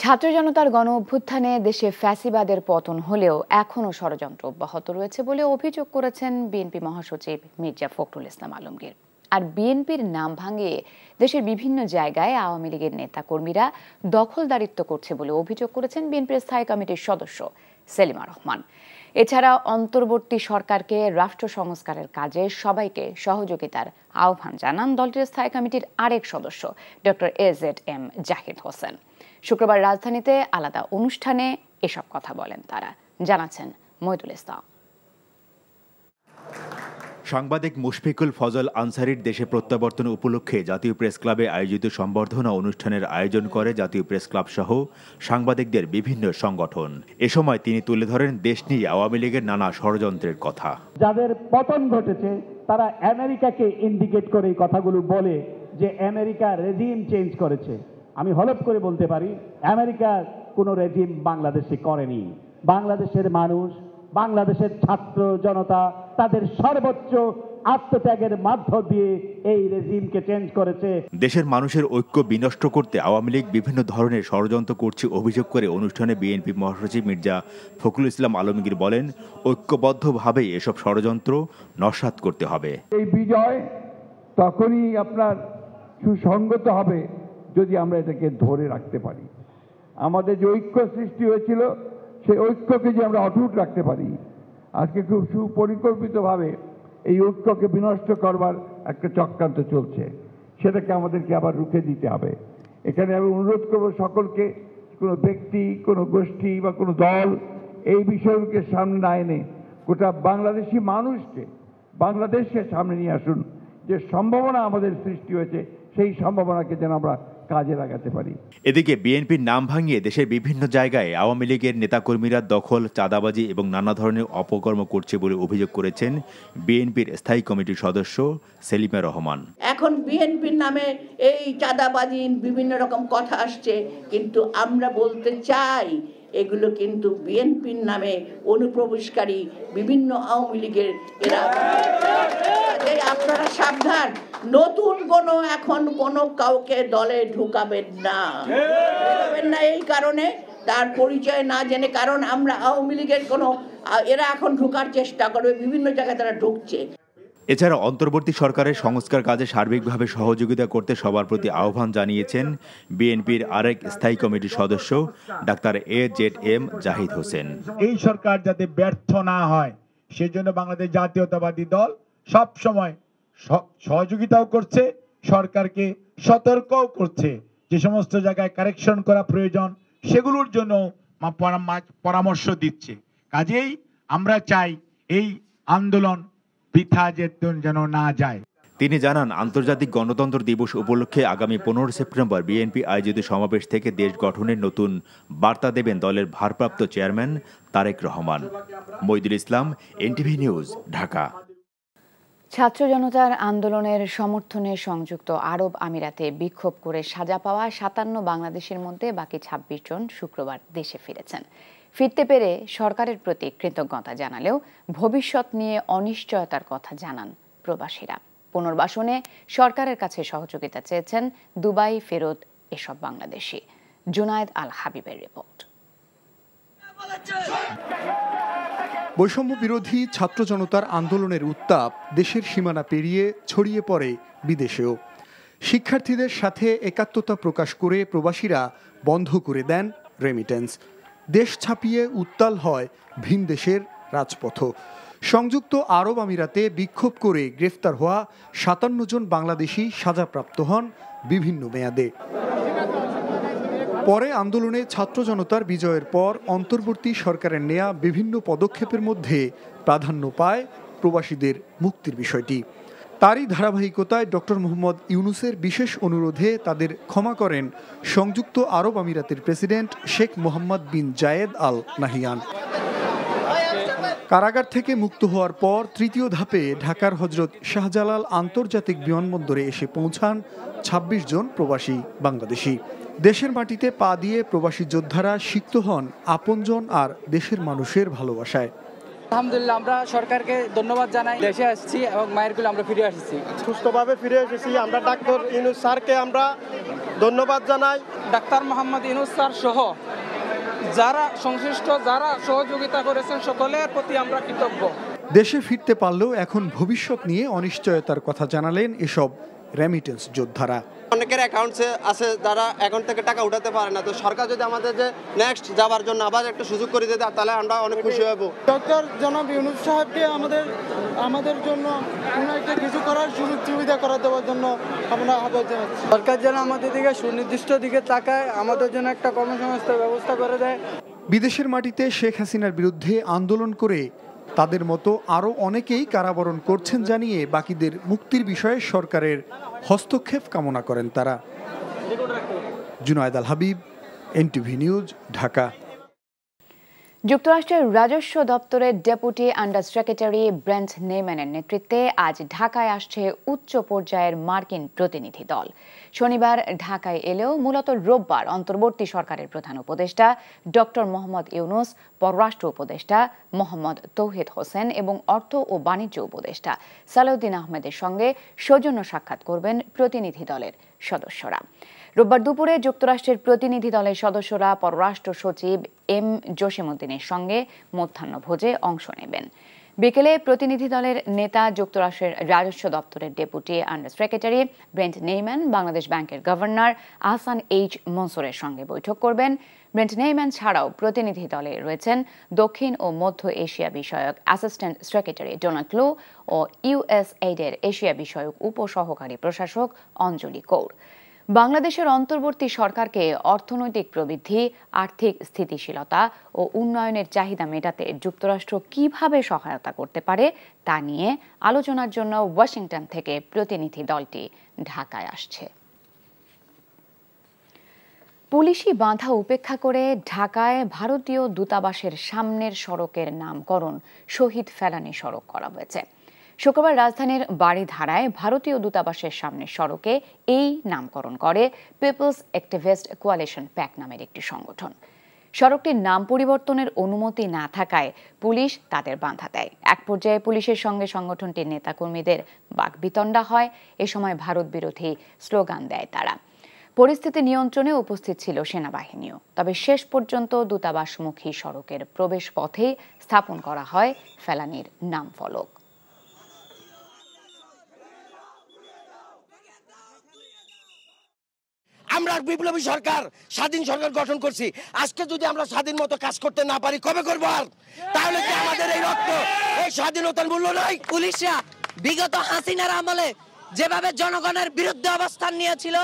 ছাত্র জনতার গণ অভ্যুত্থানে দেশে ফ্যাসিবাদের পতন হলেও এখনও ষড়যন্ত্র অব্যাহত রয়েছে বলে অভিযোগ করেছেন বিএনপি মহাসচিব মির্জা ফখরুল ইসলাম আলমগীর। আর বিএনপির নাম ভাঙিয়ে দেশের বিভিন্ন জায়গায় আওয়ামী লীগের নেতাকর্মীরা দখলদারিত্ব করছে বলে অভিযোগ করেছেন বিএনপির স্থায়ী কমিটির সদস্য সেলিমা রহমান। এছাড়া অন্তর্বর্তী সরকারকে রাষ্ট্র সংস্কারের কাজে সবাইকে সহযোগিতার আহ্বান জানান দলটির স্থায়ী কমিটির আরেক সদস্য ডক্টর এজেড-এম জাহিদ হোসেন। শুক্রবার রাজধানীতে আলাদা অনুষ্ঠানে এসব কথা বলেন তারা, জানাচ্ছেন মইদুল ইসলাম। সাংবাদিক মুশফিকুল ফজল আনসারীর দেশে প্রত্যাবর্তন উপলক্ষে জাতীয় প্রেস ক্লাবে আয়োজিত সংবর্ধনা অনুষ্ঠানের আয়োজন করে জাতীয় প্রেস ক্লাব সহ সাংবাদিকদের বিভিন্ন সংগঠন। এ সময় তিনি তুলে ধরেন দেশ নিয়ে আওয়ামী লীগের নানা ষড়যন্ত্রের কথা। যাদের পতন ঘটেছে তারা আমেরিকাকে ইন্ডিকেট করে এই কথাগুলো বলে যে আমেরিকা রেজিম চেঞ্জ করেছে। আমি হলফ করে বলতে পারি আমেরিকা কোনো রেজিম বাংলাদেশে করেনি। বাংলাদেশের মানুষ, বাংলাদেশের ছাত্র জনতা তাদের সর্বোচ্চ আত্মত্যাগের মাধ্য দিয়ে এই রেজিমকে চেঞ্জ করেছে। দেশের মানুষের ঐক্য বিনষ্ট করতে আওয়ামী লীগ বিভিন্ন ধরনের ষড়যন্ত্র করছে অভিযোগ করে অনুষ্ঠানে বিএনপি মহাসচিব মির্জা ফখরুল ইসলাম আলমগীর বলেন, ঐক্যবদ্ধভাবে এসব ষড়যন্ত্র নস্যাৎ করতে হবে। এই বিজয় তখনই আপনার সুসংগত হবে যদি আমরা এটাকে ধরে রাখতে পারি। আমাদের যে ঐক্য সৃষ্টি হয়েছিল সেই ঐক্যকে যে আমরা অটুট রাখতে পারি। আজকে খুব সুপরিকল্পিতভাবে এই ঐক্যকে বিনষ্ট করবার একটা চক্রান্ত চলছে, সেটাকে আমাদেরকে আবার রুখে দিতে হবে। এখানে আমি অনুরোধ করব সকলকে, কোনো ব্যক্তি, কোনো গোষ্ঠী বা কোনো দল এই বিষয়কে সামনে না এনে গোটা বাংলাদেশি মানুষকে, বাংলাদেশকে সামনে নিয়ে আসুন। যে সম্ভাবনা আমাদের সৃষ্টি হয়েছে সেই সম্ভাবনাকে যেন আমরা কাজে লাগাতে পারি। এদিকে বিএনপির নাম ভাঙিয়ে দেশের বিভিন্ন জায়গায় আওয়ামী লীগের নেতাকর্মীরা দখল, চাঁদাবাজি এবং নানা ধরনের অপকর্ম করছে বলে অভিযোগ করেছেন বিএনপির স্থায়ী কমিটির সদস্য সেলিমা রহমান। এখন বিএনপির নামে এই চাঁদাবাজি বিভিন্ন রকম কথা আসছে, কিন্তু আমরা বলতে চাই এগুলো কিন্তু বিএনপির নামে অনুপ্রবেশকারী বিভিন্ন আওয়ামী লীগের এরা। আপনারা সাবধান, নতুন কোনো এখন কোনো কাউকে দলে ঢুকাবেন না এই কারণে, তার পরিচয় না জেনে। কারণ আমরা আওয়ামী লীগের কোনো এরা এখন ঢোকার চেষ্টা করবে, বিভিন্ন জায়গায় তারা ঢুকছে। এছাড়া অন্তর্বর্তী সরকারের সংস্কার কাজে সার্বিকভাবে সহযোগিতা করতে সবার প্রতি আহ্বান জানিয়েছেন বিএনপির আরেক স্থায়ী কমিটির সদস্য ডাক্তার এজেড-এম জাহিদ হোসেন। এই সরকার যাতে ব্যর্থ না হয় সেজন্য বাংলাদেশ জাতীয়তাবাদী দল সব সময় সহযোগিতাও করছে, সরকারকে সতর্কও করছে। যে সমস্ত জায়গায় কারেকশন করা প্রয়োজন সেগুলোর জন্য পরামর্শ দিচ্ছে। কাজেই আমরা চাই এই আন্দোলন বৃথা যেন না যায়। তিনি জানান, আন্তর্জাতিক গণতন্ত্র দিবস উপলক্ষে আগামী 15 সেপ্টেম্বর বিএনপি আয়োজিত সমাবেশ থেকে দেশ গঠনের নতুন বার্তা দেবেন দলের ভারপ্রাপ্ত চেয়ারম্যান তারেক রহমান। মইদুল ইসলাম, এনটিভি নিউজ, ঢাকা। ছাত্র জনতার আন্দোলনের সমর্থনে সংযুক্ত আরব আমিরাতে বিক্ষোভ করে সাজা পাওয়া 57 বাংলাদেশের মধ্যে বাকি 26 জন শুক্রবার দেশে ফিরেছেন। ফিরতে পেরে সরকারের প্রতি কৃতজ্ঞতা জানালেও ভবিষ্যৎ নিয়ে অনিশ্চয়তার কথা জানান প্রবাসীরা। পুনর্বাসনে সরকারের কাছে সহযোগিতা চেয়েছেন দুবাই ফেরত এসব বাংলাদেশি। জুনায়েদ আল হাবিবের রিপোর্ট। বৈষম্য বিরোধী ছাত্র জনতার আন্দোলনের উত্তাপ দেশের সীমানা পেরিয়ে ছড়িয়ে পড়ে বিদেশেও। শিক্ষার্থীদের সাথে একাত্মতা প্রকাশ করে প্রবাসীরা বন্ধ করে দেন রেমিটেন্স। দেশ ছাপিয়ে উত্তাল হয় ভিন দেশের রাজপথ। সংযুক্ত আরব আমিরাতে বিক্ষোভ করে গ্রেফতার হওয়া 57 জন বাংলাদেশি সাজাপ্রাপ্ত হন বিভিন্ন মেয়াদে। পরে আন্দোলনে ছাত্র জনতার বিজয়ের পর অন্তর্বর্তী সরকারের নেয়া বিভিন্ন পদক্ষেপের মধ্যে প্রাধান্য পায় প্রবাসীদের মুক্তির বিষয়টি। তারই ধারাবাহিকতায় ডক্টর মোহাম্মদ ইউনূসের বিশেষ অনুরোধে তাদের ক্ষমা করেন সংযুক্ত আরব আমিরাতের প্রেসিডেন্ট শেখ মোহাম্মদ বিন জায়েদ আল নাহিয়ান। কারাগার থেকে মুক্ত হওয়ার পর তৃতীয় ধাপে ঢাকার হজরত শাহজালাল আন্তর্জাতিক বিমানবন্দরে এসে পৌঁছান 26 জন প্রবাসী বাংলাদেশি। দেশের মাটিতে পা দিয়ে প্রবাসী যোদ্ধারা সিক্ত হন আপনজন আর দেশের মানুষের ভালোবাসায়। আলহামদুলিল্লাহ, আমরা সরকারকে ধন্যবাদ জানাই। দেশে আসছি এবং মায়ের কোলে আমরা ফিরে আসছি, সুস্থভাবে ফিরে এসেছি। আমরা ডাক্তার ইউনূস স্যারকে আমরা ধন্যবাদ জানাই। ডাক্তার মোহাম্মদ ইউনূস স্যার সহ যারা সংশ্লিষ্ট, যারা সহযোগিতা করেছেন, সকলের প্রতি আমরা কৃতজ্ঞ। দেশে ফিরতে পারলেও এখন ভবিষ্যৎ নিয়ে অনিশ্চয়তার কথা জানালেন এসব রেমিটেন্স যোদ্ধারা। অনেকের অ্যাকাউন্টসে আছে যারা অ্যাকাউন্ট থেকে টাকা উঠাতে পারে না, তো সরকার যদি আমাদের যে নেক্সট যাওয়ার জন্য আবার একটা সুযোগ করে দিতে তাহলে আমরা অনেক খুশি হব। ডক্টর জনাব ইউনূস সাহেবকে আমাদের জন্য একটা কিছু করার সুযোগ সুবিধা করে দেওয়ার জন্য আমরা আহ্বান জানাচ্ছি। সরকার যেন আমাদের দিকে সুনির্দিষ্ট দিকে তাকায়, আমাদের জন্য একটা কর্মসংস্থানের ব্যবস্থা করে দেয়। বিদেশের মাটিতে শেখ হাসিনার বিরুদ্ধে আন্দোলন করে তাদের মতো আরও অনেকেই কারাবরণ করছেন জানিয়ে বাকিদের মুক্তির বিষয়ে সরকারের হস্তক্ষেপ কামনা করেন তারা। জুনায়েদ আল হাবিব, এনটিভি নিউজ, ঢাকা। যুক্তরাষ্ট্রের রাজস্ব দপ্তরের ডেপুটি আন্ডার সেক্রেটারি ব্রেন্ট নেইম্যানের নেতৃত্বে আজ ঢাকায় আসছে উচ্চ পর্যায়ের মার্কিন প্রতিনিধি দল। শনিবার ঢাকায় এলেও মূলত রোববার অন্তর্বর্তী সরকারের প্রধান উপদেষ্টা ডক্টর মোহাম্মদ ইউনূস, পররাষ্ট্র উপদেষ্টা মোহাম্মদ তৌহিদ হোসেন এবং অর্থ ও বাণিজ্য উপদেষ্টা সালাউদ্দিন আহমেদের সঙ্গে সৌজন্য সাক্ষাৎ করবেন প্রতিনিধি দলের সদস্যরা। রোববার দুপুরে যুক্তরাষ্ট্রের প্রতিনিধি দলের সদস্যরা পররাষ্ট্র সচিব এম জসিমউদ্দিনের সঙ্গে মধ্যাহ্নভোজে অংশ নেবেন। বিকেলে প্রতিনিধি দলের নেতা যুক্তরাষ্ট্রের রাজস্ব দপ্তরের deputy under secretary ব্রেন্ট Neiman, Bangladesh ব্যাংকের গভর্নর আহসান এইচ মনসুরের সঙ্গে বৈঠক করবেন। ব্রেন্ট নেইম্যান ছাড়াও প্রতিনিধি দলে রয়েছেন দক্ষিণ ও মধ্য এশিয়া বিষয়ক অ্যাসিস্ট্যান্ট সেক্রেটারি ডোনাল্ড লু ও ইউএসএইডের এশিয়া বিষয়ক উপসহকারী প্রশাসক অঞ্জলি কৌর। বাংলাদেশের অন্তর্বর্তী সরকারকে অর্থনৈতিক প্রবৃদ্ধি, আর্থিক স্থিতিশীলতা ও উন্নয়নের চাহিদা মেটাতে যুক্তরাষ্ট্র কিভাবে সহায়তা করতে পারে তা নিয়ে আলোচনার জন্য ওয়াশিংটন থেকে প্রতিনিধি দলটি ঢাকায় আসছে। পুলিশি বাধা উপেক্ষা করে ঢাকায় ভারতীয় দূতাবাসের সামনের সড়কের নামকরণ শহীদ ফেলানী সড়ক করা হয়েছে। শুক্রবার রাজধানীর বাড়িধারায় ভারতীয় দূতাবাসের সামনের সড়কে এই নামকরণ করে পিপলস অ্যাক্টিভিস্ট কোয়ালিশন প্যাক নামের একটি সংগঠন। সড়কটির নাম পরিবর্তনের অনুমতি না থাকায় পুলিশ তাদের বাধা দেয়। এক পর্যায়ে পুলিশের সঙ্গে সংগঠনটির নেতাকর্মীদের বাকবিতণ্ডা হয়। এ সময় ভারত বিরোধী স্লোগান দেয় তারা। পরিস্থিতি নিয়ন্ত্রণে উপস্থিত ছিল সেনাবাহিনীও। তবে শেষ পর্যন্ত দূতাবাসমুখী সড়কের প্রবেশ পথেই স্থাপন করা হয় ফেলানীর নাম ফলক। আমরা বিপ্লবী সরকার, স্বাধীন সরকার গঠন করছি। আজকে যদি আমরা স্বাধীন মতো কাজ করতে না পারি কবে করব? আর তাহলে কি আমাদের এই রক্ত, এই স্বাধীনতার মূল্য নাই? পুলিশরা বিগত হাসিনার আমলে যেভাবে জনগণের বিরুদ্ধে অবস্থান নিয়েছিল,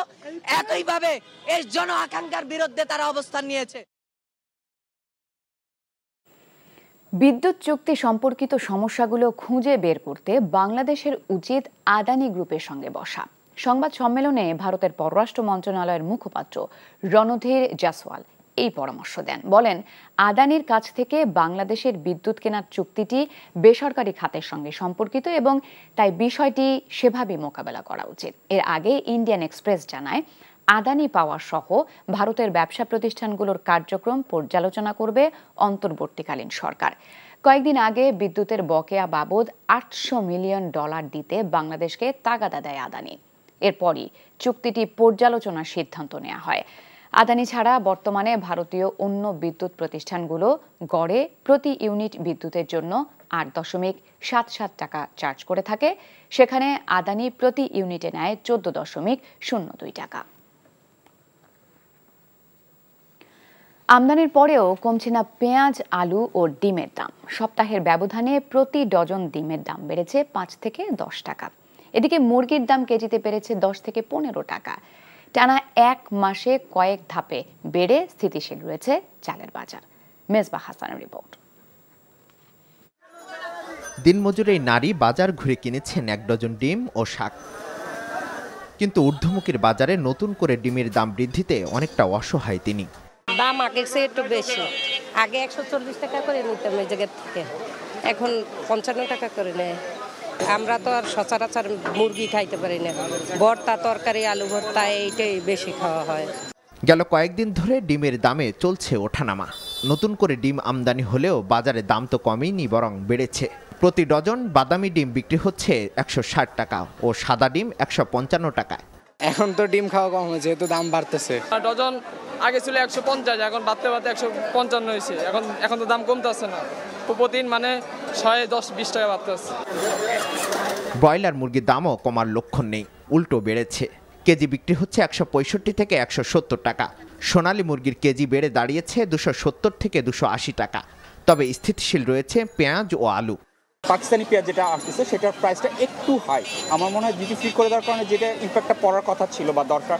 একইভাবে এই জন আকাঙ্ক্ষার বিরুদ্ধে তারা অবস্থান নিয়েছে। বিদ্যুৎ চুক্তি সম্পর্কিত সমস্যাগুলো খুঁজে বের করতে বাংলাদেশের উচিত আদানি গ্রুপের সঙ্গে বসা। সংবাদ সম্মেলনে ভারতের পররাষ্ট্র মন্ত্রণালয়ের মুখপাত্র রণধীর জাসওয়াল এই পরামর্শ দেন। বলেন, আদানির কাছ থেকে বাংলাদেশের বিদ্যুৎ কেনার চুক্তিটি বেসরকারি খাতের সঙ্গে সম্পর্কিত এবং তাই বিষয়টি সেভাবে মোকাবেলা করা উচিত। এর আগে ইন্ডিয়ান এক্সপ্রেস জানায়, আদানি পাওয়ার সহ ভারতের ব্যবসা প্রতিষ্ঠানগুলোর কার্যক্রম পর্যালোচনা করবে অন্তর্বর্তীকালীন সরকার। কয়েকদিন আগে বিদ্যুতের বকেয়া বাবদ $800 মিলিয়ন দিতে বাংলাদেশকে তাগাদা দেয় আদানি। এরপরই চুক্তিটি পর্যালোচনার সিদ্ধান্ত নেওয়া হয়। আদানি ছাড়া বর্তমানে ভারতীয় অন্য বিদ্যুৎ প্রতিষ্ঠানগুলো গড়ে প্রতি ইউনিট বিদ্যুতের জন্য 8.77 টাকা চার্জ করে থাকে। সেখানে আদানি প্রতি ইউনিটে নেয় 14.02 টাকা। আমদানির পরেও কমছে না পেঁয়াজ, আলু ও ডিমের দাম। সপ্তাহের ব্যবধানে প্রতি ডজন ডিমের দাম বেড়েছে 5 থেকে 10 টাকা। এদিকে মুরগির দাম কেজিতে বেড়েছে 10 থেকে 15 টাকা। টানা এক মাসে কয়েক ধাপে বেড়ে স্থিতিশীল রয়েছে চালের বাজার। মেজবাহ হাসানের রিপোর্ট। দিনমজুর এই নারী বাজার ঘুরে কিনেছেন 1 ডজন ডিম ও শাক। কিন্তু ঊর্ধ্বমুখীর বাজারে নতুন করে ডিমের দাম বৃদ্ধিতে অনেকটা অসহায় তিনি। দাম আগের চেয়ে একটু বেশি। আগে 140 টাকা করে নিতাম এই জায়গা থেকে, এখন 55 টাকা করে নেয়। আমরা তো আর সচরাচর মুরগি খাইতে পারি না। ভর্তা, তরকারি, আলু ভর্তা এইটাই বেশি খাওয়া হয়। গেল কয়েকদিন ধরে ডিমের দামে চলছে ওঠানামা। নতুন করে ডিম আমদানি হলেও বাজারে দাম তো কমেনি, বরং বেড়েছে। প্রতি ডজন বাদামি ডিম বিক্রি হচ্ছে 160 টাকা ও সাদা ডিম 155 টাকায়। এখন তো ডিম খাওয়া কম হয়েছে, যেহেতু দাম বাড়তেছে। ডজন আগে ছিল 150, এখন বাড়তে বাড়তে 155 হয়েছে। এখন তো দাম কমতেছে না, প্রতিদিন মানে 10-20 টাকা বাড়তেছে। ব্রয়লার মুরগির দামও কমার লক্ষণ নেই, উল্টো বেড়েছে। কেজি বিক্রি হচ্ছে 165 থেকে 170 টাকা। সোনালী মুরগির কেজি বেড়ে দাঁড়িয়েছে 270 থেকে 280 টাকা। তবে স্থিতিশীল রয়েছে পেঁয়াজ ও আলু। পাকিস্তানি পেঁয়াজ যেটা আসতেছে সেটার প্রাইসটা একটু হাই। আমার মনে হয় ডিউটি ফ্রি করে দেওয়ার কারণে যেটা ইম্প্যাক্টটা পড়ার কথা ছিল বা দরকার,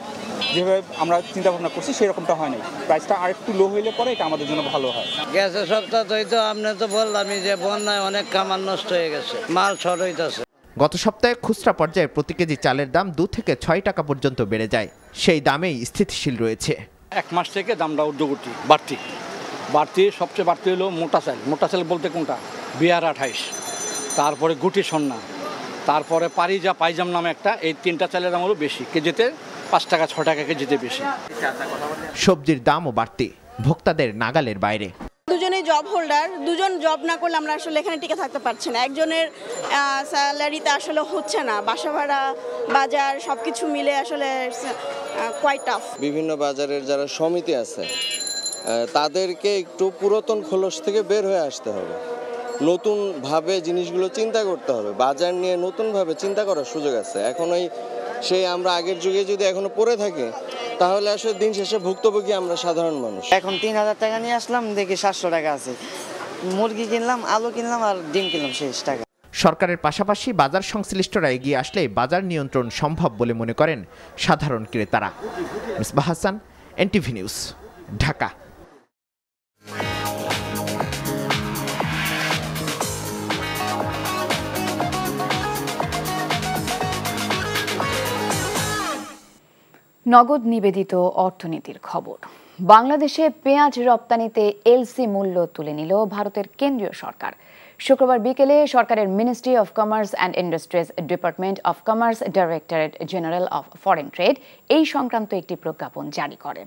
যেভাবে আমরা চিন্তা ভাবনা করছি সেরকমটা হয় নাই। প্রাইসটা আর একটু লো হইলে পরে এটা আমাদের জন্য ভালো হয়। গ্যাসের সপ্তাহ তো আপনি তো বললামই যে বন্যায় অনেক খামার নষ্ট হয়ে গেছে, মাল শর্ট হইতেছে। গত সপ্তাহে খুচরা পর্যায়ে প্রতি কেজি চালের দাম 2 থেকে 6 টাকা পর্যন্ত বেড়ে যায়। সেই দামেই স্থিতিশীল রয়েছে। এক মাস থেকে দামটা ঊর্ধ্বগতি বাড়তি সবচেয়ে বাড়তি হলো মোটা চাল বলতে কোনটা, বিহার 28, তারপরে গুটি সন্না, তারপরে পারিজা পাইজাম নামে একটা, এই 3টা চালের দাম হলো বেশি, কেজিতে 5 টাকা 6 টাকা কেজিতে বেশি। সবজির দামও বাড়তি, ভোক্তাদের নাগালের বাইরে। দুজনেই জব হোল্ডার, দুজন জব না করলে আমরা আসলে এখানে টিকে থাকতে পারছি না। একজনের স্যালারিতে আসলে হচ্ছে না, বাসা ভাড়া, বাজার সবকিছু মিলে আসলে কোয়াইট টাফ। বিভিন্ন বাজারের যারা সমিতি আছে তাদেরকে একটু পুরাতন খোলস থেকে বের হয়ে আসতে হবে, নতুনভাবে জিনিসগুলো চিন্তা করতে হবে। বাজার নিয়ে নতুনভাবে চিন্তা করার সুযোগ আছে। এখন সেই আমরা আগের যুগে যদি এখনো পড়ে থাকি তাহলে আসলে দিন শেষে ভুক্তভোগী আমরা সাধারণ মানুষ। এখন 3000 টাকা নিয়ে আসলাম, দেখি 700 টাকা আছে। মুরগি কিনলাম, আলু কিনলাম আর ডিম কিনলাম 6 টাকা। সরকারের পাশাপাশি বাজার সংশ্লিষ্টরা এগিয়ে আসলে বাজার নিয়ন্ত্রণ সম্ভব বলে মনে করেন সাধারণ ক্রেতারা। Misbah Hasan, NTV news, Dhaka. নগদ নিবেদিত অর্থনীতির খবর। বাংলাদেশে পেঁয়াজ রপ্তানিতে এলসি মূল্য তুলে নিল ভারতের কেন্দ্রীয় সরকার। শুক্রবার বিকেলে সরকারের ministry of commerce and industries, department of commerce, directorate general of foreign trade এই সংক্রান্ত একটি প্রজ্ঞাপন জারি করে।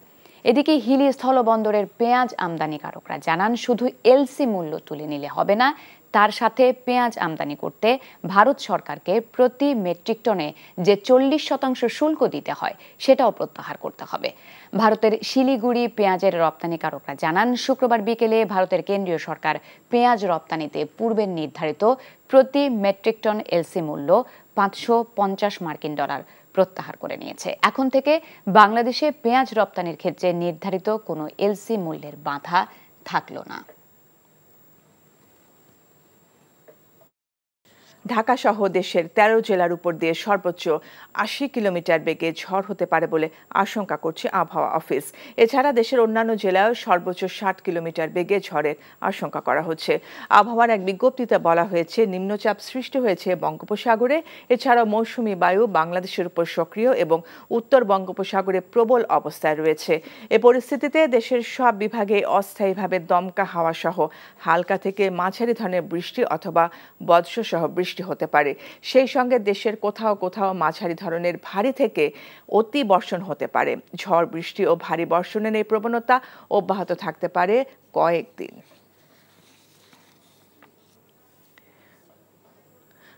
এদিকে হিলি স্থলবন্দরের পেঁয়াজ আমদানিকারকরা জানান, শুধু এলসি মূল্য তুলে নিলে হবে না, তার সাথে পেঁয়াজ আমদানি করতে ভারত সরকারকে প্রতি মেট্রিক টনে যে 40% শুল্ক দিতে হয় সেটাও প্রত্যাহার করতে হবে। ভারতের শিলিগুড়ি পেঁয়াজের রপ্তানিকারকরা জানান, শুক্রবার বিকেলে ভারতের কেন্দ্রীয় সরকার পেঁয়াজ রপ্তানিতে পূর্বের নির্ধারিত প্রতি মেট্রিক টন এলসি মূল্য $550 প্রত্যাহার করে নিয়েছে। এখন থেকে বাংলাদেশে পেঁয়াজ রপ্তানির ক্ষেত্রে নির্ধারিত কোনো এলসি মূল্যের বাধা থাকলো না। ঢাকা সহ দেশের 13 জেলার উপর দিয়ে সর্বোচ্চ 80 কিলোমিটার বেগে ঝড় হতে পারে বলে আশঙ্কা করছে আবহাওয়া অফিস। এছাড়া দেশের অন্যান্য জেলায়ও সর্বোচ্চ 60 কিলোমিটার বেগে ঝড়ের আশঙ্কা করা হচ্ছে। আবহাওয়ার এক বিজ্ঞপ্তিতে বলা হয়েছে, নিম্নচাপ সৃষ্টি হয়েছে বঙ্গোপসাগরে। এছাড়াও মৌসুমী বায়ু বাংলাদেশের উপর সক্রিয় এবং উত্তর বঙ্গোপসাগরে প্রবল অবস্থায় রয়েছে। এ পরিস্থিতিতে দেশের সব বিভাগে অস্থায়ীভাবে দমকা হাওয়া সহ হালকা থেকে মাঝারি ধরনের বৃষ্টি অথবা বজ্রসহ বৃষ্টি হতে পারে। সেই সঙ্গে দেশের কোথাও কোথাও মাঝারি ধরনের ভারী থেকে অতি বর্ষণ হতে পারে। ঝড় বৃষ্টি ও ভারী বর্ষণের এই প্রবণতা অব্যাহত থাকতে পারে কয়েকদিন।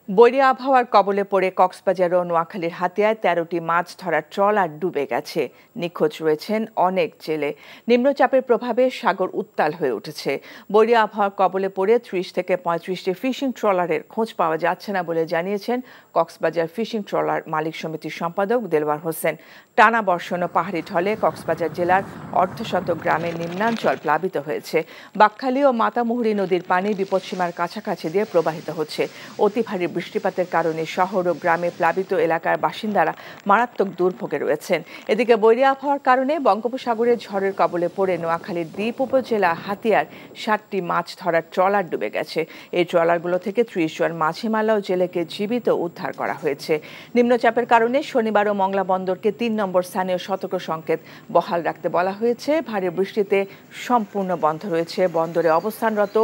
বৈরী আবহাওয়ার কবলে পড়ে কক্সবাজার ও নোয়াখালীর হাতিয়ায় 13টি মাছ ধরার ট্রলার ডুবে গেছে। নিখোঁজ রয়েছেন অনেক জেলে। নিম্নচাপের প্রভাবে সাগর উত্তাল হয়ে উঠেছে। বৈরী আবহাওয়ার কবলে পড়ে 30 থেকে 35টি ফিশিং ট্রলারের খোঁজ পাওয়া যাচ্ছে না বলে জানিয়েছেন কক্সবাজার ফিশিং ট্রলার মালিক সমিতির সম্পাদক দেলওয়ার হোসেন। টানা বর্ষণ ও পাহাড়ি ঢলে কক্সবাজার জেলার অর্ধশত গ্রামের নিম্নাঞ্চল প্লাবিত হয়েছে। বাকখালী ও মাতামুহুরী নদীর পানি বিপদসীমার কাছাকাছি দিয়ে প্রবাহিত হচ্ছে। অতি ভারী বৃষ্টিপাতের কারণে শহর ও গ্রামে প্লাবিত এলাকার বাসিন্দারা মারাত্মক দুর্ভোগে রয়েছেন। এদিকে বৈরী আবহাওয়ার কারণে বঙ্গোপসাগরে ঝড়ের কবলে পড়ে নোয়াখালীর দ্বীপ উপজেলা হাতিয়ার 60টি মাছ ধরার ট্রলার ডুবে গেছে। এই ট্রলারগুলো থেকে 30 জন মাঝিমালা ও জেলেকে জীবিত উদ্ধার করা হয়েছে। নিম্নচাপের কারণে শনিবার ও মংলা বন্দরকে 3 নম্বর স্থানীয় সতর্ক সংকেত বহাল রাখতে বলা হয়েছে। ভারী বৃষ্টিতে সম্পূর্ণ বন্ধ রয়েছে বন্দরে অবস্থানরত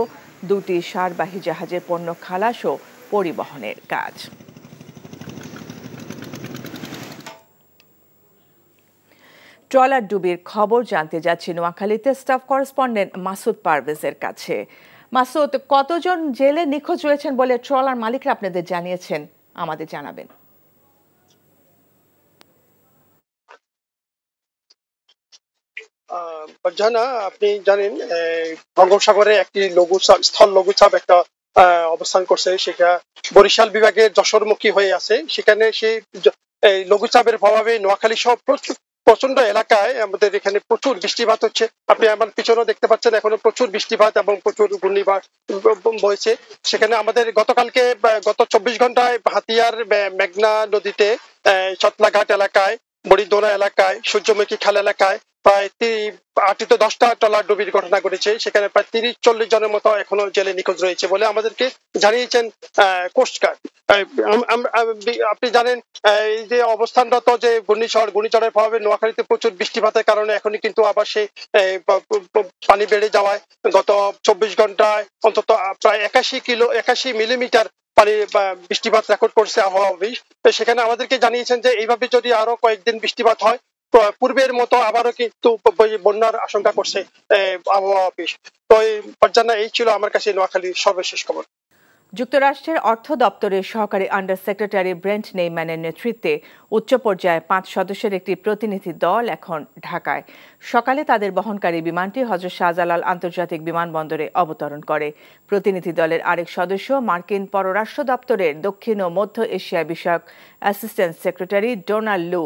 2টি সারবাহী জাহাজের পণ্য খালাস ও পরিবহনের কাজ। ট্রলার ডুবির খবর জানতে যাচ্ছি নোয়াখালীতে স্টাফ করেসপন্ডেন্ট মাসুদ পারভেজের কাছে। মাসুদ, কতজন জেলে নিখোঁজ রয়েছেন বলে ট্রলার মালিকরা আপনাদের জানিয়েছেন, আমাদের জানাবেন। জানা আপনি জানেন বঙ্গোপসাগরে একটি স্থল লঘুচাপ একটা অবস্থান করছে, সেটা বরিশাল বিভাগের যশোরমুখী হয়ে আছে। সেখানে সেই লঘুচাপের প্রভাবে নোয়াখালী সহ প্রচন্ড এলাকায় আমাদের এখানে প্রচুর বৃষ্টিপাত হচ্ছে। আপনি আমার পিছনেও দেখতে পাচ্ছেন এখনো প্রচুর বৃষ্টিপাত এবং প্রচুর ঘূর্ণিঝড় বইছে। সেখানে আমাদের গত 24 ঘন্টায় হাতিয়ার মেঘনা নদীতে ছতলাঘাট এলাকায়, বড়িদোনা এলাকায়, সূর্যমুখী খাল এলাকায় প্রায় 8 থেকে 10টা ট্রলার ডুবির ঘটনা ঘটেছে। সেখানে প্রায় 30-40 জনের মতো এখনো জেলে নিখোঁজ রয়েছে বলে আমাদেরকে জানিয়েছেন কোস্টগার্ড। আপনি জানেন এই যে অবস্থানরত যে ঘূর্ণিঝড়ের প্রভাবে নোয়াখালীতে প্রচুর বৃষ্টিপাতের কারণে এখনই কিন্তু আবার সেই পানি বেড়ে যাওয়ায় গত 24 ঘন্টায় অন্তত প্রায় 81 মিলিমিটার পানি বৃষ্টিপাত রেকর্ড করছে আবহাওয়া অফিস। সেখানে আমাদেরকে জানিয়েছেন যে এইভাবে যদি আরো কয়েকদিন বৃষ্টিপাত হয় পূর্বের মতো আবারও কিন্তু বন্যার আশঙ্কা করছে আবহাওয়া অফিস। তো এই ছিল আমার কাছে নোয়াখালীর সর্বশেষ খবর। যুক্তরাষ্ট্রের অর্থ দপ্তরের সহকারী আন্ডার সেক্রেটারি ব্রেন্ট নেইম্যানের নেতৃত্বে উচ্চ পর্যায়ে 5 সদস্যের একটি প্রতিনিধি দল এখন ঢাকায়। সকালে তাদের বহনকারী বিমানটি হযরত শাহজালাল আন্তর্জাতিক বিমানবন্দরে অবতরণ করে। প্রতিনিধি দলের আরেক সদস্য মার্কিন পররাষ্ট্র দপ্তরের দক্ষিণ ও মধ্য এশিয়া বিষয়ক অ্যাসিস্ট্যান্ট সেক্রেটারি ডোনাল্ড লু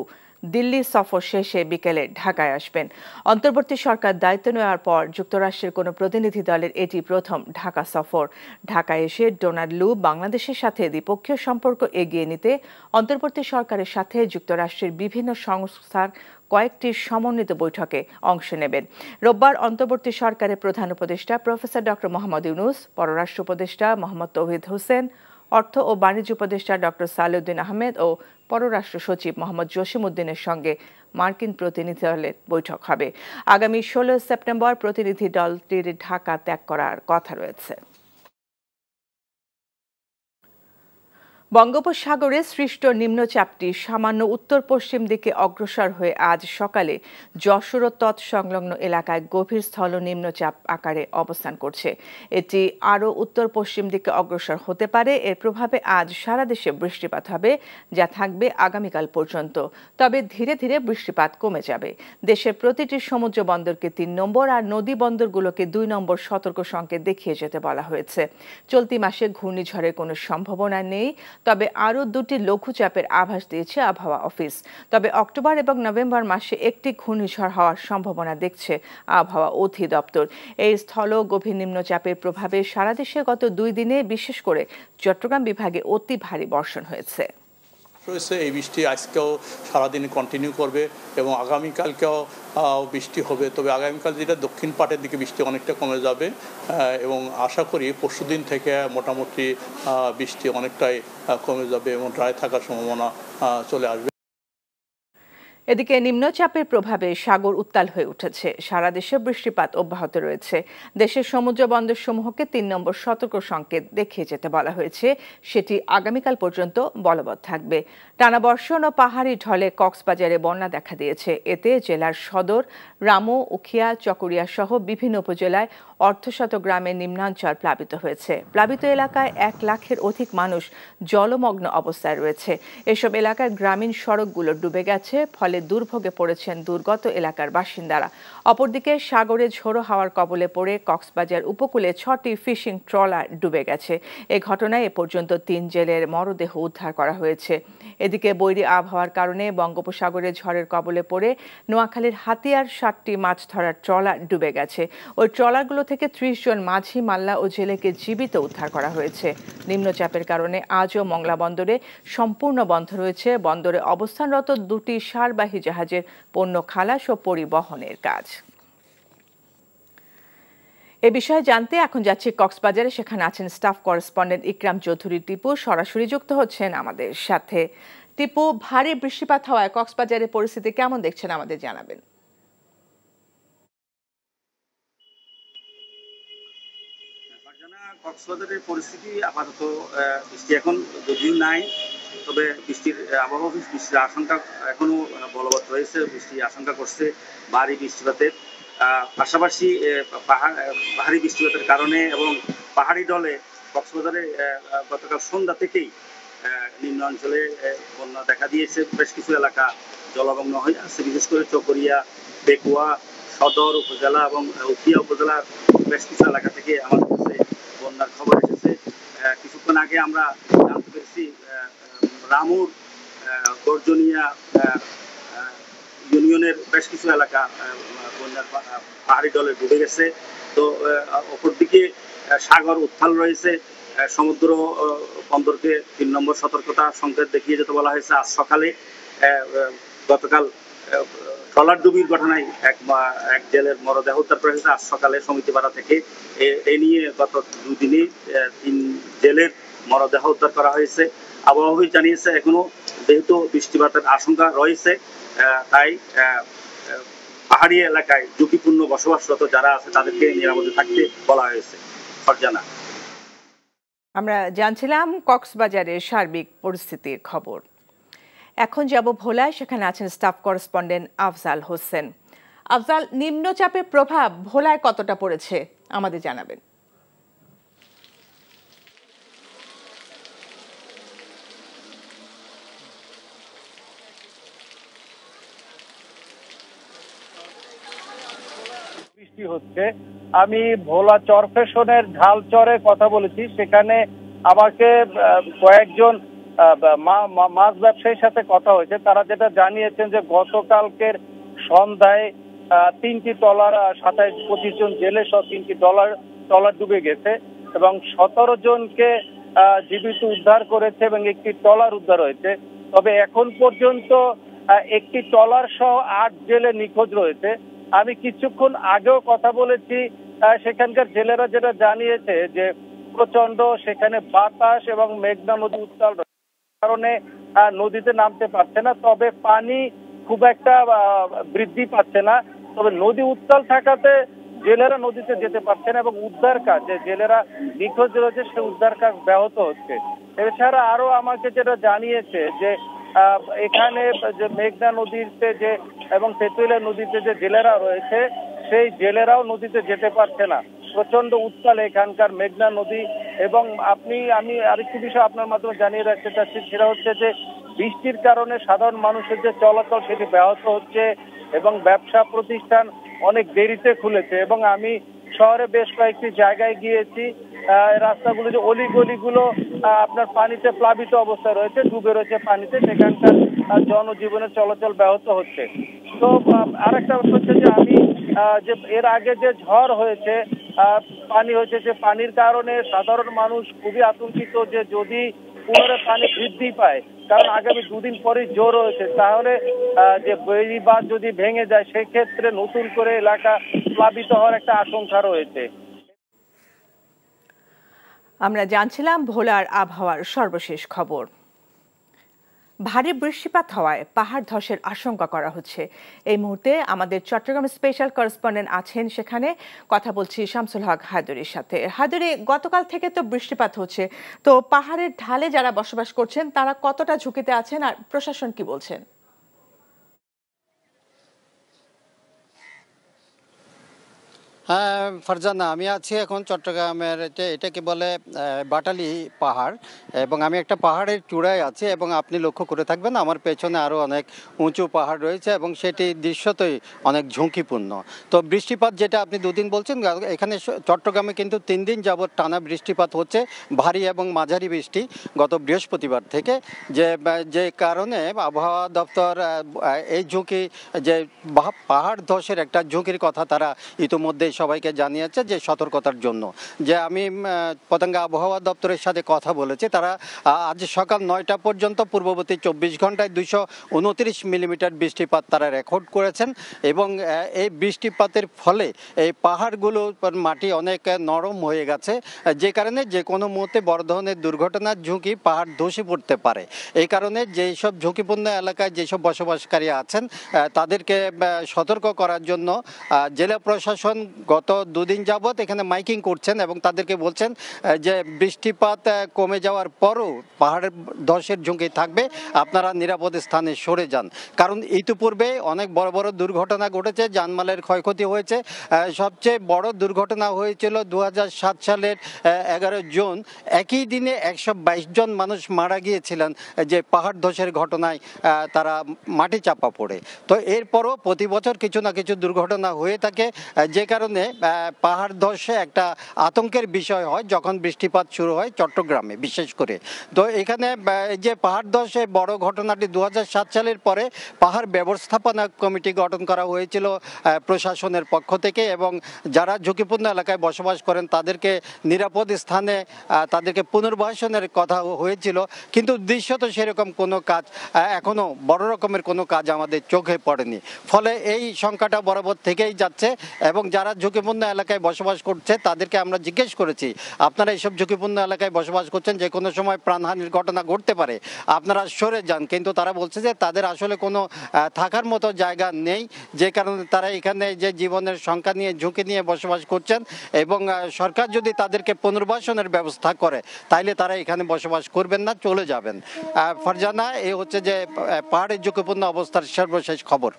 দিল্লি সফর শেষে বিকেলে ঢাকায় আসবেন। অন্তর্বর্তী সরকার দায়িত্ব নেওয়ার পর যুক্তরাষ্ট্রের কোনো প্রতিনিধি দলের এটি প্রথম ঢাকা সফর। ঢাকায় এসে ডোনাল্ড লু বাংলাদেশের সাথে দ্বিপক্ষীয় সম্পর্ক এগিয়ে নিতে অন্তর্বর্তী সরকারের সাথে যুক্তরাষ্ট্রের বিভিন্ন সংস্থার কয়েকটি সমন্বিত বৈঠকে অংশ নেবেন। রোববার অন্তর্বর্তী সরকারের প্রধান উপদেষ্টা প্রফেসর ডক্টর মোহাম্মদ ইউনূস, পররাষ্ট্র উপদেষ্টা মোহাম্মদ তৌহিদ হোসেন, অর্থ ও বাণিজ্য উপদেষ্টা ডক্টর সালেউদ্দিন আহমেদ ও পররাষ্ট্র সচিব মোহাম্মদ জসিমউদ্দিনের সঙ্গে মার্কিন প্রতিনিধি দলের বৈঠক হবে। আগামী 16 সেপ্টেম্বর প্রতিনিধি দলটির ঢাকা ত্যাগ করার কথা রয়েছে। বঙ্গোপসাগরে সৃষ্ট নিম্নচাপটি সামান্য উত্তর পশ্চিম দিকে অগ্রসর হয়ে আজ সকালে যশোর ও তৎসংলগ্ন এলাকায় গভীর স্থল নিম্নচাপ আকারে অবস্থান করছে। এটি আরও উত্তর পশ্চিম দিকে অগ্রসর হতে পারে। এর প্রভাবে আজ সারা দেশে বৃষ্টিপাত হবে, যা থাকবে আগামীকাল পর্যন্ত। তবে ধীরে ধীরে বৃষ্টিপাত কমে যাবে। দেশের প্রতিটি সমুদ্র বন্দরকে 3 নম্বর আর নদী বন্দরগুলোকে 2 নম্বর সতর্ক সংকেত দেখিয়ে যেতে বলা হয়েছে। চলতি মাসে ঘূর্ণিঝড়ের কোনো সম্ভাবনা নেই, তবে আরও 2টি লঘুচাপের আভাস দিয়েছে আবহাওয়া অফিস। তবে অক্টোবর এবং নভেম্বর মাসে একটি ঘূর্ণিঝড় হওয়ার সম্ভাবনা দেখছে আবহাওয়া অধিদপ্তর। এই স্থল গভীর নিম্নচাপের প্রভাবে সারা দেশে গত 2 দিনে বিশেষ করে চট্টগ্রাম বিভাগে অতি ভারী বর্ষণ হয়েছে। এই বৃষ্টি আজকেও সারাদিন কন্টিনিউ করবে এবং আগামীকালকেও বৃষ্টি হবে। তবে আগামীকাল যেটা দক্ষিণ পাটের দিকে বৃষ্টি অনেকটা কমে যাবে এবং আশা করি পরশুদিন থেকে মোটামুটি বৃষ্টি অনেকটাই কমে যাবে এবং ড্রাই থাকার সম্ভাবনা চলে আসবে। এদিকে নিম্নচাপের প্রভাবে সাগর উত্তাল হয়ে উঠেছে। সারা দেশে বৃষ্টিপাত অব্যাহত রয়েছে। দেশের সমুদ্র বন্দরসমূহকে 3 নম্বর সতর্ক সংকেত দেখিয়ে যেতে বলা হয়েছে। সেটি আগামীকাল পর্যন্ত বলবৎ থাকবে। টানা বর্ষণ ও পাহাড়ি ঢলে কক্সবাজারে বন্যা দেখা দিয়েছে। এতে জেলার সদর, রামু, উখিয়া, চকরিয়া সহ বিভিন্ন উপজেলায় অর্ধশত গ্রামের নিম্নাঞ্চল প্লাবিত হয়েছে। প্লাবিত এলাকায় 1 লাখের অধিক মানুষ জলমগ্ন অবস্থায় রয়েছে। এসব এলাকার গ্রামীণ সড়কগুলো ডুবে গেছে, ফলে দুর্ভোগে পড়েছেন দুর্গত এলাকার বাসিন্দারা। অপরদিকে সাগরে ঝোড়ো হাওয়ার কবলে পড়ে কক্সবাজার উপকূলে 6টি ফিশিং ট্রলার ডুবে গেছে। এ ঘটনায় এ পর্যন্ত 3 জেলের মরদেহ উদ্ধার করা হয়েছে। এদিকে বৈরী আবহাওয়ার কারণে বঙ্গোপসাগরে ঝড়ের কবলে পড়ে নোয়াখালীর হাতিয়ার 7টি মাছ ধরার ট্রলার ডুবে গেছে। ওই ট্রলারগুলো থেকে 30 জন মাঝি, মাল্লা ও জেলেকে জীবিত উদ্ধার করা হয়েছে। নিম্নচাপের কারণে আজও মংলা বন্দরে সম্পূর্ণ বন্ধ রয়েছে বন্দরে অবস্থানরত 2টি সারবাহী জাহাজের পণ্য খালাস ও পরিবহনের কাজ। এ বিষয়ে জানতে এখন যাচ্ছি কক্সবাজারে। সেখানে আছেন স্টাফ করেসপন্ডেন্ট ইকরাম চৌধুরী টিপু, সরাসরি যুক্ত হচ্ছেন আমাদের সাথে। টিপু, ভারী বৃষ্টিপাত হওয়ায় কক্সবাজারের পরিস্থিতি কেমন দেখছেন আমাদের জানাবেন। কক্সবাজারের পরিস্থিতি আপাতত বৃষ্টি এখন যদিও নাই, তবে বৃষ্টির আবহাওয়া অফিস বৃষ্টির আশঙ্কা এখনো বলবৎ রয়েছে। বৃষ্টির আশঙ্কা করছে ভারী বৃষ্টিপাতের, পাশাপাশি ভারী বৃষ্টিপাতের কারণে এবং পাহাড়ি ঢলে কক্সবাজারে গতকাল সন্ধ্যা থেকেই নিম্ন অঞ্চলে বন্যা দেখা দিয়েছে। বেশ কিছু এলাকা জলমগ্ন হয়ে আছে, বিশেষ করে চকরিয়া, বেকুয়া, সদর উপজেলা এবং উখিয়া উপজেলার বেশ কিছু এলাকা থেকে আমাদের কাছে বন্যার খবর এসেছে। কিছুক্ষণ আগে আমরা জানতে পেরেছি রামুর, গর্জনিয়া ইউনিয়নের বেশ কিছু এলাকা বন্যার পাহাড়ি ঢলে ডুবে গেছে। তো অপরদিকে সাগর উত্তাল রয়েছে। সমুদ্র বন্দরকে 3 নম্বর সতর্কতা সংকেত দেখিয়ে যেতে বলা হয়েছে। আজ সকালে গতকাল ট্রলার ডুবির ঘটনায় এক জেলের মরদেহ উদ্ধার করা হয়েছে। আজ সকালে সমিতিপাড়া থেকে এ নিয়ে গত 2 দিনে 3 জেলের মরদেহ উদ্ধার করা হয়েছে। আবহাওয়া অফিস জানিয়েছে এখনো যেহেতু বৃষ্টিপাতের আশঙ্কা রয়েছে, তাই পাহাড়ি এলাকায় ঝুঁকিপূর্ণ বসবাসরত যারা আছে তাদেরকে নিরাপদে থাকতে বলা হয়েছে। ফারজানা, আমরা জানছিলাম কক্সবাজারের সার্বিক পরিস্থিতির খবর। এখন যাব ভোলায়, সেখানে আছেন স্টাফ করেসপন্ডেন্ট আফজাল হোসেন। আফজাল, নিম্নচাপের প্রভাব ভোলায় কতটা পড়েছে আমাদের জানাবেন। বৃষ্টি হচ্ছে। আমি ভোলা চরফেশনের ঢালচরে কথা বলেছি, সেখানে আমাকে কয়েকজন মাছ ব্যবসায়ীর সাথে কথা হয়েছে। তারা যেটা জানিয়েছেন যে গতকালকের সন্ধ্যায় 3টি ট্রলার 27-25 জন জেলে সহ 3টি ট্রলার ডুবে গেছে এবং 17 জনকে জীবিত উদ্ধার করেছে এবং একটি ট্রলার উদ্ধার হয়েছে। তবে এখন পর্যন্ত একটি ট্রলার সহ 8 জেলে নিখোঁজ রয়েছে। আমি কিছুক্ষণ আগেও কথা বলেছি, সেখানকার জেলেরা যেটা জানিয়েছে যে প্রচন্ড সেখানে বাতাস এবং মেঘনা নদী উত্তাল কারণে নদীতে নামতে পারছে না। তবে পানি খুব একটা বৃদ্ধি পাচ্ছে না, তবে নদী উত্তাল থাকাতে জেলেরা নদীতে যেতে পারছে না এবং উদ্ধার কাজ, যে জেলেরা নিখোঁজ রয়েছে সে উদ্ধার কাজ ব্যাহত হচ্ছে। এছাড়া আরো আমাকে যেটা জানিয়েছে যে এখানে যে মেঘনা নদীতে যে এবং তেঁতুলিয়া নদীতে যে জেলেরা রয়েছে সেই জেলেরাও নদীতে যেতে পারছে না, প্রচন্ড উত্তাল এখানকার মেঘনা নদী। এবং আমি আরেকটি বিষয় আপনার মাধ্যমে জানিয়ে রাখতে চাচ্ছি, সেটা হচ্ছে যে বৃষ্টির কারণে সাধারণ মানুষের যে চলাচল সেটি ব্যাহত হচ্ছে এবং ব্যবসা প্রতিষ্ঠান অনেক দেরিতে খুলেছে। এবং আমি শহরে বেশ কয়েকটি জায়গায় গিয়েছি, রাস্তাগুলো যে অলিগলিগুলো আপনার পানিতে প্লাবিত অবস্থায় রয়েছে, ডুবে রয়েছে পানিতে, সেখানকার জনজীবনের চলাচল ব্যাহত হচ্ছে। তো আরেকটা হচ্ছে যে আমি যে এর আগে যে ঝড় হয়েছে, পানি হয়েছে, যে পানির কারণে সাধারণ মানুষ খুবই আতঙ্কিত যে যদি পুনরায় পানি বৃদ্ধি পায়, কারণ আগামী 2 দিন পরে জোর হয়েছে, তাহলে যে বেড়িবাঁধ যদি ভেঙে যায় সেক্ষেত্রে নতুন করে এলাকা প্লাবিত হওয়ার একটা আশঙ্কা রয়েছে। আমরা জানছিলাম ভোলার আবহাওয়ার সর্বশেষ খবর। ভারী বৃষ্টিপাত হওয়ায় পাহাড় ধসের আশঙ্কা করা হচ্ছে। এই মুহূর্তে আমাদের চট্টগ্রাম স্পেশাল করেসপন্ডেন্ট আছেন, সেখানে কথা বলছি শামসুল হক হায়দরির সাথে। হায়দরি, গতকাল থেকে তো বৃষ্টিপাত হচ্ছে, তো পাহাড়ের ঢালে যারা বসবাস করছেন তারা কতটা ঝুঁকিতে আছেন আর প্রশাসন কি বলছেন? হ্যাঁ ফারজানা, আমি আছি এখন চট্টগ্রামের, এটাকে বলে বাটালি পাহাড়, এবং আমি একটা পাহাড়ের চূড়ায় আছি এবং আপনি লক্ষ্য করে থাকবেন আমার পেছনে আরও অনেক উঁচু পাহাড় রয়েছে এবং সেটি দৃশ্যতই অনেক ঝুঁকিপূর্ণ। তো বৃষ্টিপাত যেটা আপনি 2 দিন বলছেন, এখানে চট্টগ্রামে কিন্তু 3 দিন যাবৎ টানা বৃষ্টিপাত হচ্ছে, ভারী এবং মাঝারি বৃষ্টি গত বৃহস্পতিবার থেকে, যে কারণে আবহাওয়া দপ্তর এই ঝুঁকি, যে পাহাড় ধসের একটা ঝুঁকির কথা তারা ইতিমধ্যে সবাইকে জানিয়েছে যে সতর্কতার জন্য। যে আমি পতেঙ্গা আবহাওয়া দপ্তরের সাথে কথা বলেছি, তারা আজ সকাল 9টা পর্যন্ত পূর্ববর্তী 24 ঘন্টায় 229 মিলিমিটার বৃষ্টিপাত তারা রেকর্ড করেছেন এবং এই বৃষ্টিপাতের ফলে এই পাহাড়গুলোর মাটি অনেক নরম হয়ে গেছে, যে কারণে যে কোনো মুহূর্তে বড় ধরনের দুর্ঘটনার ঝুঁকি পাহাড় ধসে পড়তে পারে। এই কারণে যেই সব ঝুঁকিপূর্ণ এলাকায় যেসব বসবাসকারী আছেন তাদেরকে সতর্ক করার জন্য জেলা প্রশাসন গত দুদিন যাবৎ এখানে মাইকিং করছেন এবং তাদেরকে বলছেন যে বৃষ্টিপাত কমে যাওয়ার পরও পাহাড়ের ধসের ঝুঁকি থাকবে, আপনারা নিরাপদ স্থানে সরে যান। কারণ ইতিপূর্বে অনেক বড় বড় দুর্ঘটনা ঘটেছে, জানমালের ক্ষয়ক্ষতি হয়েছে। সবচেয়ে বড় দুর্ঘটনা হয়েছিল 2007 সালের 11 জুন। একই দিনে 122 জন মানুষ মারা গিয়েছিলেন যে পাহাড় ধসের ঘটনায় তারা মাটি চাপা পড়ে। তো এরপরও প্রতি বছর কিছু না কিছু দুর্ঘটনা হয়ে থাকে, যে কারণে পাহাড় ধসে একটা আতঙ্কের বিষয় হয় যখন বৃষ্টিপাত শুরু হয় চট্টগ্রামে বিশেষ করে। তো এখানে যে পাহাড় ধসে বড় ঘটনাটি 2007 সালের পরে পাহাড় ব্যবস্থাপনা কমিটি গঠন করা হয়েছিল প্রশাসনের পক্ষ থেকে, এবং যারা ঝুঁকিপূর্ণ এলাকায় বসবাস করেন তাদেরকে নিরাপদ স্থানে তাদেরকে পুনর্বাসনের কথা হয়েছিল। কিন্তু দৃশ্যত সেরকম কোনো কাজ এখনো বড় রকমের কোনো কাজ আমাদের চোখে পড়েনি। ফলে এই সংখ্যাটা বরাবর থেকেই যাচ্ছে, এবং যারা ঝুঁকিপূর্ণ এলাকায় বসবাস করছে তাদেরকে আমরা জিজ্ঞেস করেছি, আপনারা এইসব ঝুঁকিপূর্ণ এলাকায় বসবাস করছেন, যে কোনো সময় প্রাণহানির ঘটনা ঘটতে পারে, আপনারা সরে যান। কিন্তু তারা বলছে যে তাদের আসলে কোনো থাকার মতো জায়গা নেই, যে কারণে তারা এখানে যে জীবনের সংখ্যা নিয়ে ঝুঁকি নিয়ে বসবাস করছেন, এবং সরকার যদি তাদেরকে পুনর্বাসনের ব্যবস্থা করে তাইলে তারা এখানে বসবাস করবেন না, চলে যাবেন। ফারজানা, এই হচ্ছে যে পাহাড়ের ঝুঁকিপূর্ণ অবস্থার সর্বশেষ খবর।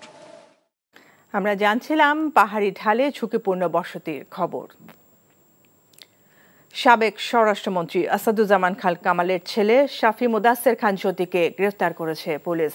আমরা জানছিলাম পাহাড়ি ঢালে ঝুঁকিপূর্ণ বসতির খবর। সাবেক স্বরাষ্ট্রমন্ত্রী আসাদুজ্জামান খান কামালের ছেলে শাফি মুদাসের খান জ্যোতিকে গ্রেফতার করেছে পুলিশ।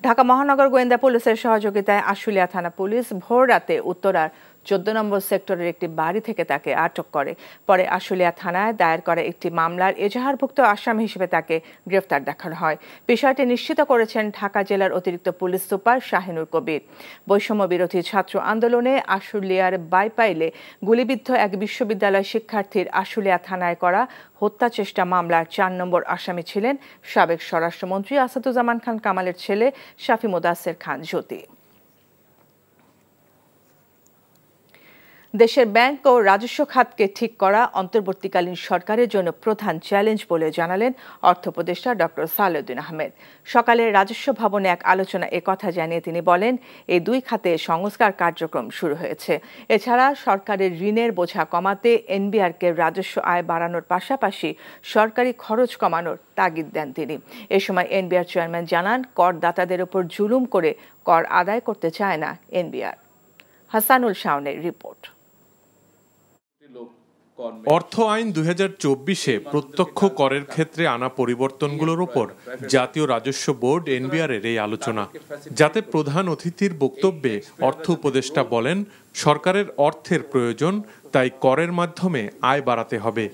ঢাকা মহানগর গোয়েন্দা পুলিশের সহযোগিতায় আশুলিয়া থানা পুলিশ ভোর রাতে উত্তরার 14 নম্বর সেক্টরের একটি বাড়ি থেকে তাকে আটক করে। পরে আশুলিয়া থানায় দায়ের করা একটি মামলার এজাহারভুক্ত আসামি হিসেবে তাকে গ্রেফতার দেখানো হয়। বিষয়টি নিশ্চিত করেছেন ঢাকা জেলার অতিরিক্ত পুলিশ সুপার শাহিনুর কবির। বৈষম্য বিরোধী ছাত্র আন্দোলনে আশুলিয়ার বাইপাইলে গুলিবিদ্ধ এক বিশ্ববিদ্যালয় শিক্ষার্থীর আশুলিয়া থানায় করা হত্যা চেষ্টা মামলার 4 নম্বর আসামি ছিলেন সাবেক স্বরাষ্ট্রমন্ত্রী আসাদুজ্জামান খান কামালের ছেলে শাফি মুদাসের খান জ্যোতি। দেশের ব্যাংক ও রাজস্ব খাতকে ঠিক করা অন্তর্বর্তীকালীন সরকারের জন্য প্রধান চ্যালেঞ্জ বলে জানালেন অর্থ উপদেষ্টা ডক্টর সালেউদ্দিন আহমেদ। সকালে রাজস্ব ভবনে এক আলোচনা একথা জানিয়ে তিনি বলেন, এই দুই খাতে সংস্কার কার্যক্রম শুরু হয়েছে। এছাড়া সরকারের ঋণের বোঝা কমাতে এনবিআরকে রাজস্ব আয় বাড়ানোর পাশাপাশি সরকারি খরচ কমানোর তাগিদ দেন তিনি। এ সময় এনবিআর চেয়ারম্যান জানান, করদাতাদের উপর জুলুম করে কর আদায় করতে চায় না এনবিআর। হাসানুল শাওনের রিপোর্ট। অর্থ আইন 2024-এ প্রত্যক্ষ করের ক্ষেত্রে আনা পরিবর্তনগুলোর উপর জাতীয় রাজস্ব বোর্ড এনবিআর-এর এই আলোচনা, যাতে প্রধান অতিথির বক্তব্যে অর্থ উপদেষ্টা বলেন, সরকারের অর্থের প্রয়োজন, তাই করের মাধ্যমে আয় বাড়াতে হবে।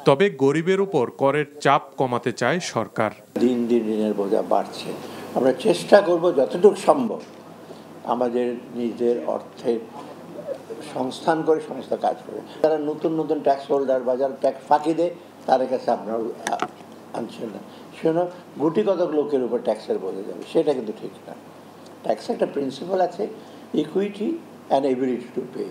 তবে গরিবের উপর করের চাপ কমাতে চায় সরকার। দিন দিন ঋণের বোঝা বাড়ছে, আমরা চেষ্টা করব যতটুকু সম্ভব আমাদের নিজেদের অর্থের সংস্থান করে সমস্ত কাজ করে। যারা নতুন নতুন ট্যাক্স হোল্ডার বা যারা ট্যাক্স ফাঁকি দেয় তাদের কাছে আপনারা আনছেন না, সেজন্য গুটি কতক লোকের উপর ট্যাক্সের বোঝা যাবে, সেটা কিন্তু ঠিক না। ট্যাক্সের একটা প্রিন্সিপাল আছে, equity and ability to pay.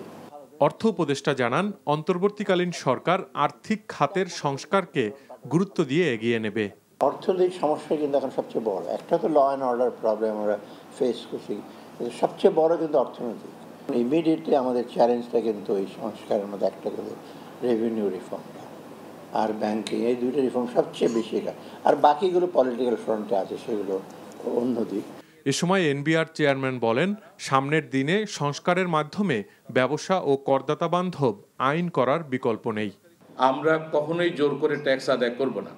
অর্থ উপদেষ্টা জানান, অন্তর্বর্তীকালীন সরকার আর্থিক খাতের সংস্কারকে গুরুত্ব দিয়ে এগিয়ে নেবে। অর্থনৈতিক সমস্যা কিন্তু এখন সবচেয়ে বড়, একটা তো ল অ্যান্ড অর্ডার প্রবলেম আমরা ফেস করছি, সবচেয়ে বড় কিন্তু অর্থনৈতিক। ইমিডিয়েটলি আমাদের চ্যালেঞ্জটা কিন্তু এই সংস্কারের মধ্যে একটা করে রেভিনিউ রিফর্মটা আর ব্যাংকিং, এই দুইটা রিফর্ম সবচেয়ে বেশি, আর বাকিগুলো পলিটিক্যাল ফ্রন্টে আছে, সেগুলো অন্যদিক। এ সময় এনবিআর চেয়ারম্যান বলেন, সামনের দিনে সংস্কারের মাধ্যমে ব্যবসা ও করদাতা বান্ধব আইন করার বিকল্প নেই। আমরা কখনোই জোর করে ট্যাক্স আদায় করব না।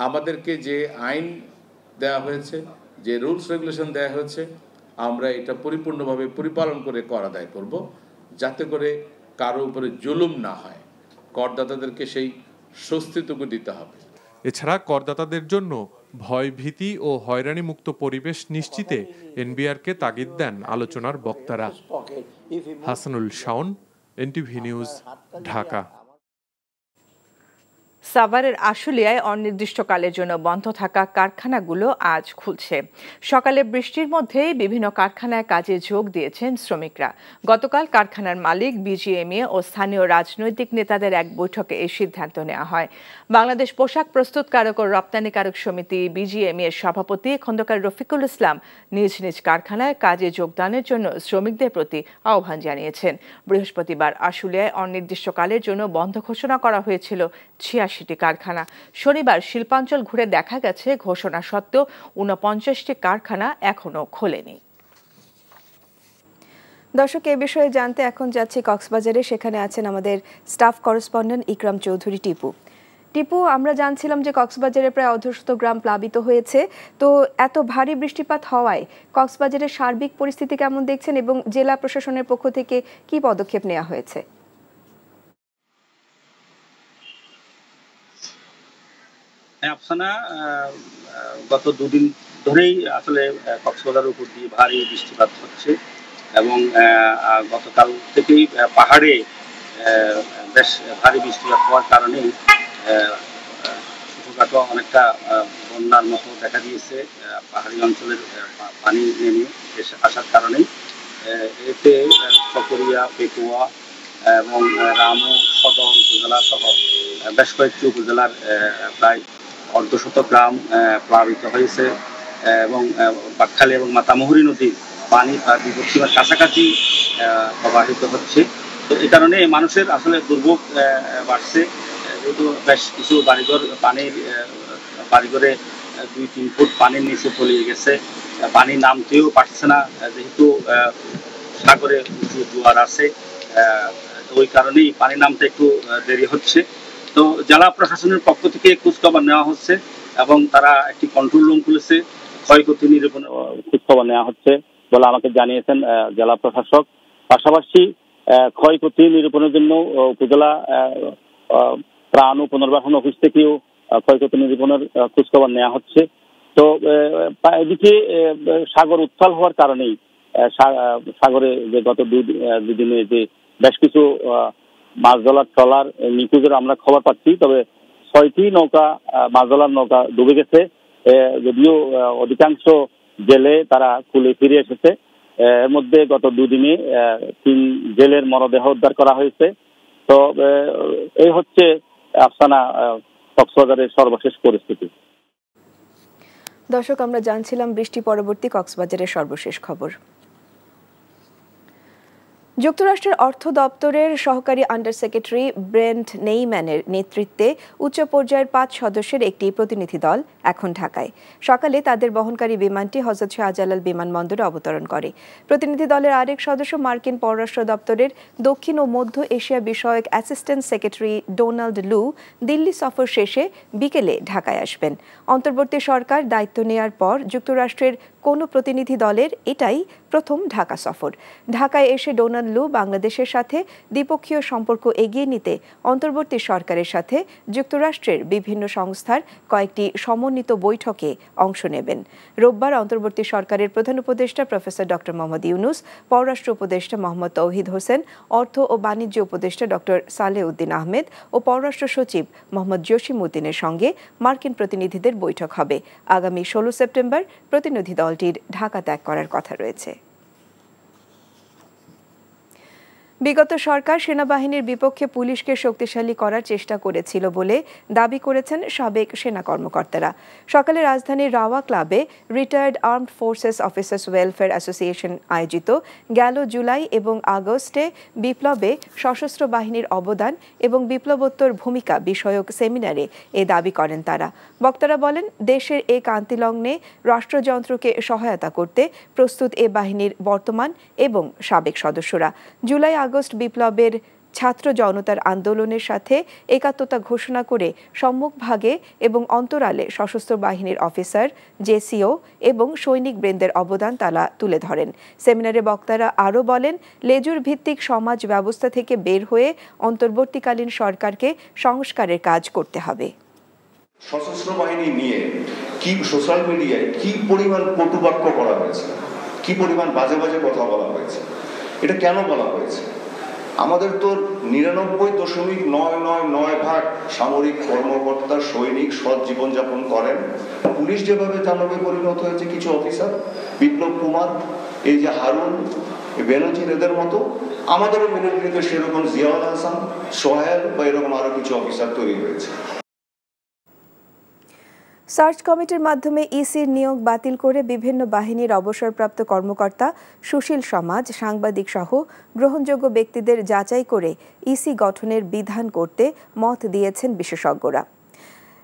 আমাদেরকে যে আইন দেওয়া হয়েছে, যে রুলস রেগুলেশন দেওয়া হয়েছে, আমরা এটা পরিপূর্ণভাবে পরিপালন করে কর আদায় করব, যাতে করে কারো উপরে জুলুম না হয়। করদাতাদেরকে সেই স্বস্তিটুকু দিতে হবে। এছাড়া করদাতাদের জন্য ভয় ভীতি ও হয়রানি মুক্ত পরিবেশ নিশ্চিতে এনবিআরকে তাগিদ দেন আলোচনার বক্তারা। Hasanul Shaon, NTV news, Dhaka. সাভারের আশুলিয়ায় অনির্দিষ্টকালের জন্য বন্ধ থাকা কারখানাগুলো আজ খুলছে। সকালে বৃষ্টির মধ্যেই বিভিন্ন কারখানায় কাজে যোগ দিয়েছেন শ্রমিকরা। গতকাল কারখানার মালিক, বিজিএমইএ ও স্থানীয় রাজনৈতিক নেতাদের এক বৈঠকে এই সিদ্ধান্ত নেওয়া হয়। বাংলাদেশ পোশাক প্রস্তুতকারক ও রপ্তানিকারক সমিতি বিজিএমইএর সভাপতি খন্দকার রফিকুল ইসলাম নিজ নিজ কারখানায় কাজে যোগদানের জন্য শ্রমিকদের প্রতি আহ্বান জানিয়েছেন। বৃহস্পতিবার আশুলিয়ায় অনির্দিষ্টকালের জন্য বন্ধ ঘোষণা করা হয়েছিল ৮৬টি কারখানা। শনিবার শিল্পাঞ্চল ঘুরে দেখা গেছে ঘোষণা সত্ত্বেও ৪৯টি কারখানা এখনো খোলেনি। দর্শক, এ বিষয়ে জানতে এখন যাচ্ছি কক্সবাজারে। সেখানে আছেন আমাদের স্টাফ করেসপন্ডেন্ট ইকরাম চৌধুরী টিপু। টিপু, আমরা জানছিলাম যে কক্সবাজারে প্রায় অর্ধশত গ্রাম প্লাবিত হয়েছে। তো এত ভারী বৃষ্টিপাত হওয়ায় কক্সবাজারের সার্বিক পরিস্থিতি কেমন দেখছেন এবং জেলা প্রশাসনের পক্ষ থেকে কি পদক্ষেপ নেওয়া হয়েছে? আফসানা, গত দুদিন ধরেই আসলে কক্সবাজারের উপর দিয়ে ভারী বৃষ্টিপাত হচ্ছে এবং গতকাল থেকেই পাহাড়ে বেশ ভারী বৃষ্টিপাত হওয়ার কারণে ছোটখাটো অনেকটা বন্যার মতো দেখা দিয়েছে। পাহাড়ি অঞ্চলের পানি নেমে আসার কারণেই এতে চকরিয়া, পেকুয়া এবং রামু সদর উপজেলা সহ বেশ কয়েকটি উপজেলার প্রায় অর্ধশত গ্রাম প্লাবিত হয়েছে এবং বাকখালী এবং মাতামুহুরী নদীর পানি প্রায় বিপদসীমার কাছাকাছি প্রবাহিত হচ্ছে। তো এই কারণে মানুষের আসলে দুর্ভোগ বাড়ছে, যেহেতু বেশ কিছু বাড়িঘরে ২-৩ ফুট পানির নিচে তলিয়ে গেছে, পানি নামতেও পারছে না, যেহেতু সাগরে উঁচু জোয়ার আছে, ওই কারণেই পানি নামতে একটু দেরি হচ্ছে। তো জেলা প্রশাসনের পক্ষ থেকে খোঁজখবর নেওয়া হচ্ছে এবং তারা একটি কন্ট্রোল রুম খুলেছে। ক্ষয়ক্ষতি নিরূপণের খোঁজখবর নেওয়া হচ্ছে বলে আমাকে জানিয়েছেন জেলা প্রশাসক। পাশাপাশি ক্ষয়ক্ষতি নিরূপণের জন্য উপজেলা ত্রাণ ও পুনর্বাসন অফিস থেকেও ক্ষয়ক্ষতি নিরূপণের খোঁজখবর নেওয়া হচ্ছে। তো এদিকে সাগর উত্তাল হওয়ার কারণেই সাগরে যে গত দুদিনে যে বেশ কিছু মাছ ধরার ট্রলার নিখোঁজের আমরা খবর পাচ্ছি, তবে ৬টি নৌকা, মাছ ধরার নৌকা ডুবে গেছে। যদিও অধিকাংশ জেলে তারা কুলে ফিরে এসেছে। এর মধ্যে গত দুদিনে ৩ জেলের মরদেহ উদ্ধার করা হয়েছে। তো এই হচ্ছে আফসানা কক্সবাজারের সর্বশেষ পরিস্থিতি। দর্শক, আমরা জানছিলাম বৃষ্টি পরবর্তী কক্সবাজারের সর্বশেষ খবর। যুক্তরাষ্ট্রের অর্থ দপ্তরের সহকারী আন্ডার সেক্রেটারি ব্রেন্ট নেইম্যানের নেতৃত্বে উচ্চ পর্যায়ের ৫ সদস্যের একটি প্রতিনিধি দল এখন ঢাকায়। সকালে তাদের বহনকারী বিমানটি হযরত শাহজালাল বিমানবন্দরে অবতরণ করে। প্রতিনিধি দলের আরেক সদস্য মার্কিন পররাষ্ট্র দপ্তরের দক্ষিণ ও মধ্য এশিয়া বিষয়ক অ্যাসিস্ট্যান্ট সেক্রেটারি ডোনাল্ড লু দিল্লি সফর শেষে বিকেলে ঢাকায় আসবেন। অন্তর্বর্তী সরকার দায়িত্ব নেয়ার পর যুক্তরাষ্ট্রের কোনো প্রতিনিধি দলের এটাই প্রথম ঢাকা সফর। ঢাকায় এসে ডোনাল্ড লু বাংলাদেশের সাথে দ্বিপক্ষীয় সম্পর্ক এগিয়ে নিতে অন্তর্বর্তী সরকারের সাথে যুক্তরাষ্ট্রের বিভিন্ন সংস্থার কয়েকটি সমন্বিত বৈঠকে অংশ নেবেন। রোববার অন্তর্বর্তী সরকারের প্রধান উপদেষ্টা প্রফেসর ডক্টর মোহাম্মদ ইউনুস, পররাষ্ট্র উপদেষ্টা মোহাম্মদ তৌহিদ হোসেন, অর্থ ও বাণিজ্য উপদেষ্টা ডক্টর সালেহ উদ্দিন আহমেদ ও পররাষ্ট্র সচিব মোহাম্মদ জসিম উদ্দিনের সঙ্গে মার্কিন প্রতিনিধিদের বৈঠক হবে। আগামী ১৬ সেপ্টেম্বর প্রতিনিধি দলটির ঢাকা ত্যাগ করার কথা রয়েছে। বিগত সরকার সেনাবাহিনীর বিপক্ষে পুলিশকে শক্তিশালী করার চেষ্টা করেছিল বলে দাবি করেছেন সাবেক সেনা কর্মকর্তারা। সকালে রাজধানীর রাওয়া ক্লাবে retired armed forces officers welfare association আয়োজিত গেল জুলাই এবং আগস্টে বিপ্লবে সশস্ত্র বাহিনীর অবদান এবং বিপ্লবোত্তর ভূমিকা বিষয়ক সেমিনারে এ দাবি করেন তারা। বক্তারা বলেন, দেশের এ ক্রান্তিলগ্নে রাষ্ট্রযন্ত্রকে সহায়তা করতে প্রস্তুত এ বাহিনীর বর্তমান এবং সাবেক সদস্যরা। জুলাই আগস্ট বিপ্লবের ছাত্র জনতার আন্দোলনের সাথে একাত্মতা ঘোষণা করে সম্মুখভাগে এবং অন্তরালে সশস্ত্র বাহিনীর অফিসার, জেসিও এবং সৈনিক বৃন্দের অবদান তারা তুলে ধরেন। সেমিনারে বক্তারা আরও বলেন, লেজুর ভিত্তিক সমাজ ব্যবস্থা থেকে বের হয়ে অন্তর্বর্তীকালীন সরকারকে সংস্কারের কাজ করতে হবে। সশস্ত্র বাহিনী নিয়ে কি সোশ্যাল মিডিয়ায় কি পরিমাণ কটুবাক্য করা হয়েছে, কি পরিমাণ বাজে বাজে কথা বলা হয়েছে, এটা কেন বলা হয়েছে? আমাদের তো 99.999% সামরিক কর্মকর্তা সৈনিক সৎ জীবনযাপন করেন। পুলিশ যেভাবে দানবে পরিণত হয়েছে কিছু অফিসার, বিপ্লব কুমার, এই যে হারুন, বেনজির, এদের মতো আমাদেরও মিলিটারিতে সেরকম জিয়াউল হাসান, সোহেল বা এরকম আরো কিছু অফিসার তৈরি হয়েছে। সার্চ কমিটির মাধ্যমে ইসির নিয়োগ বাতিল করে বিভিন্ন বাহিনীর অবসরপ্রাপ্ত কর্মকর্তা, সুশীল সমাজ, সাংবাদিক সহ গ্রহণযোগ্য ব্যক্তিদের যাচাই করে ইসি গঠনের বিধান করতে মত দিয়েছেন বিশেষজ্ঞরা।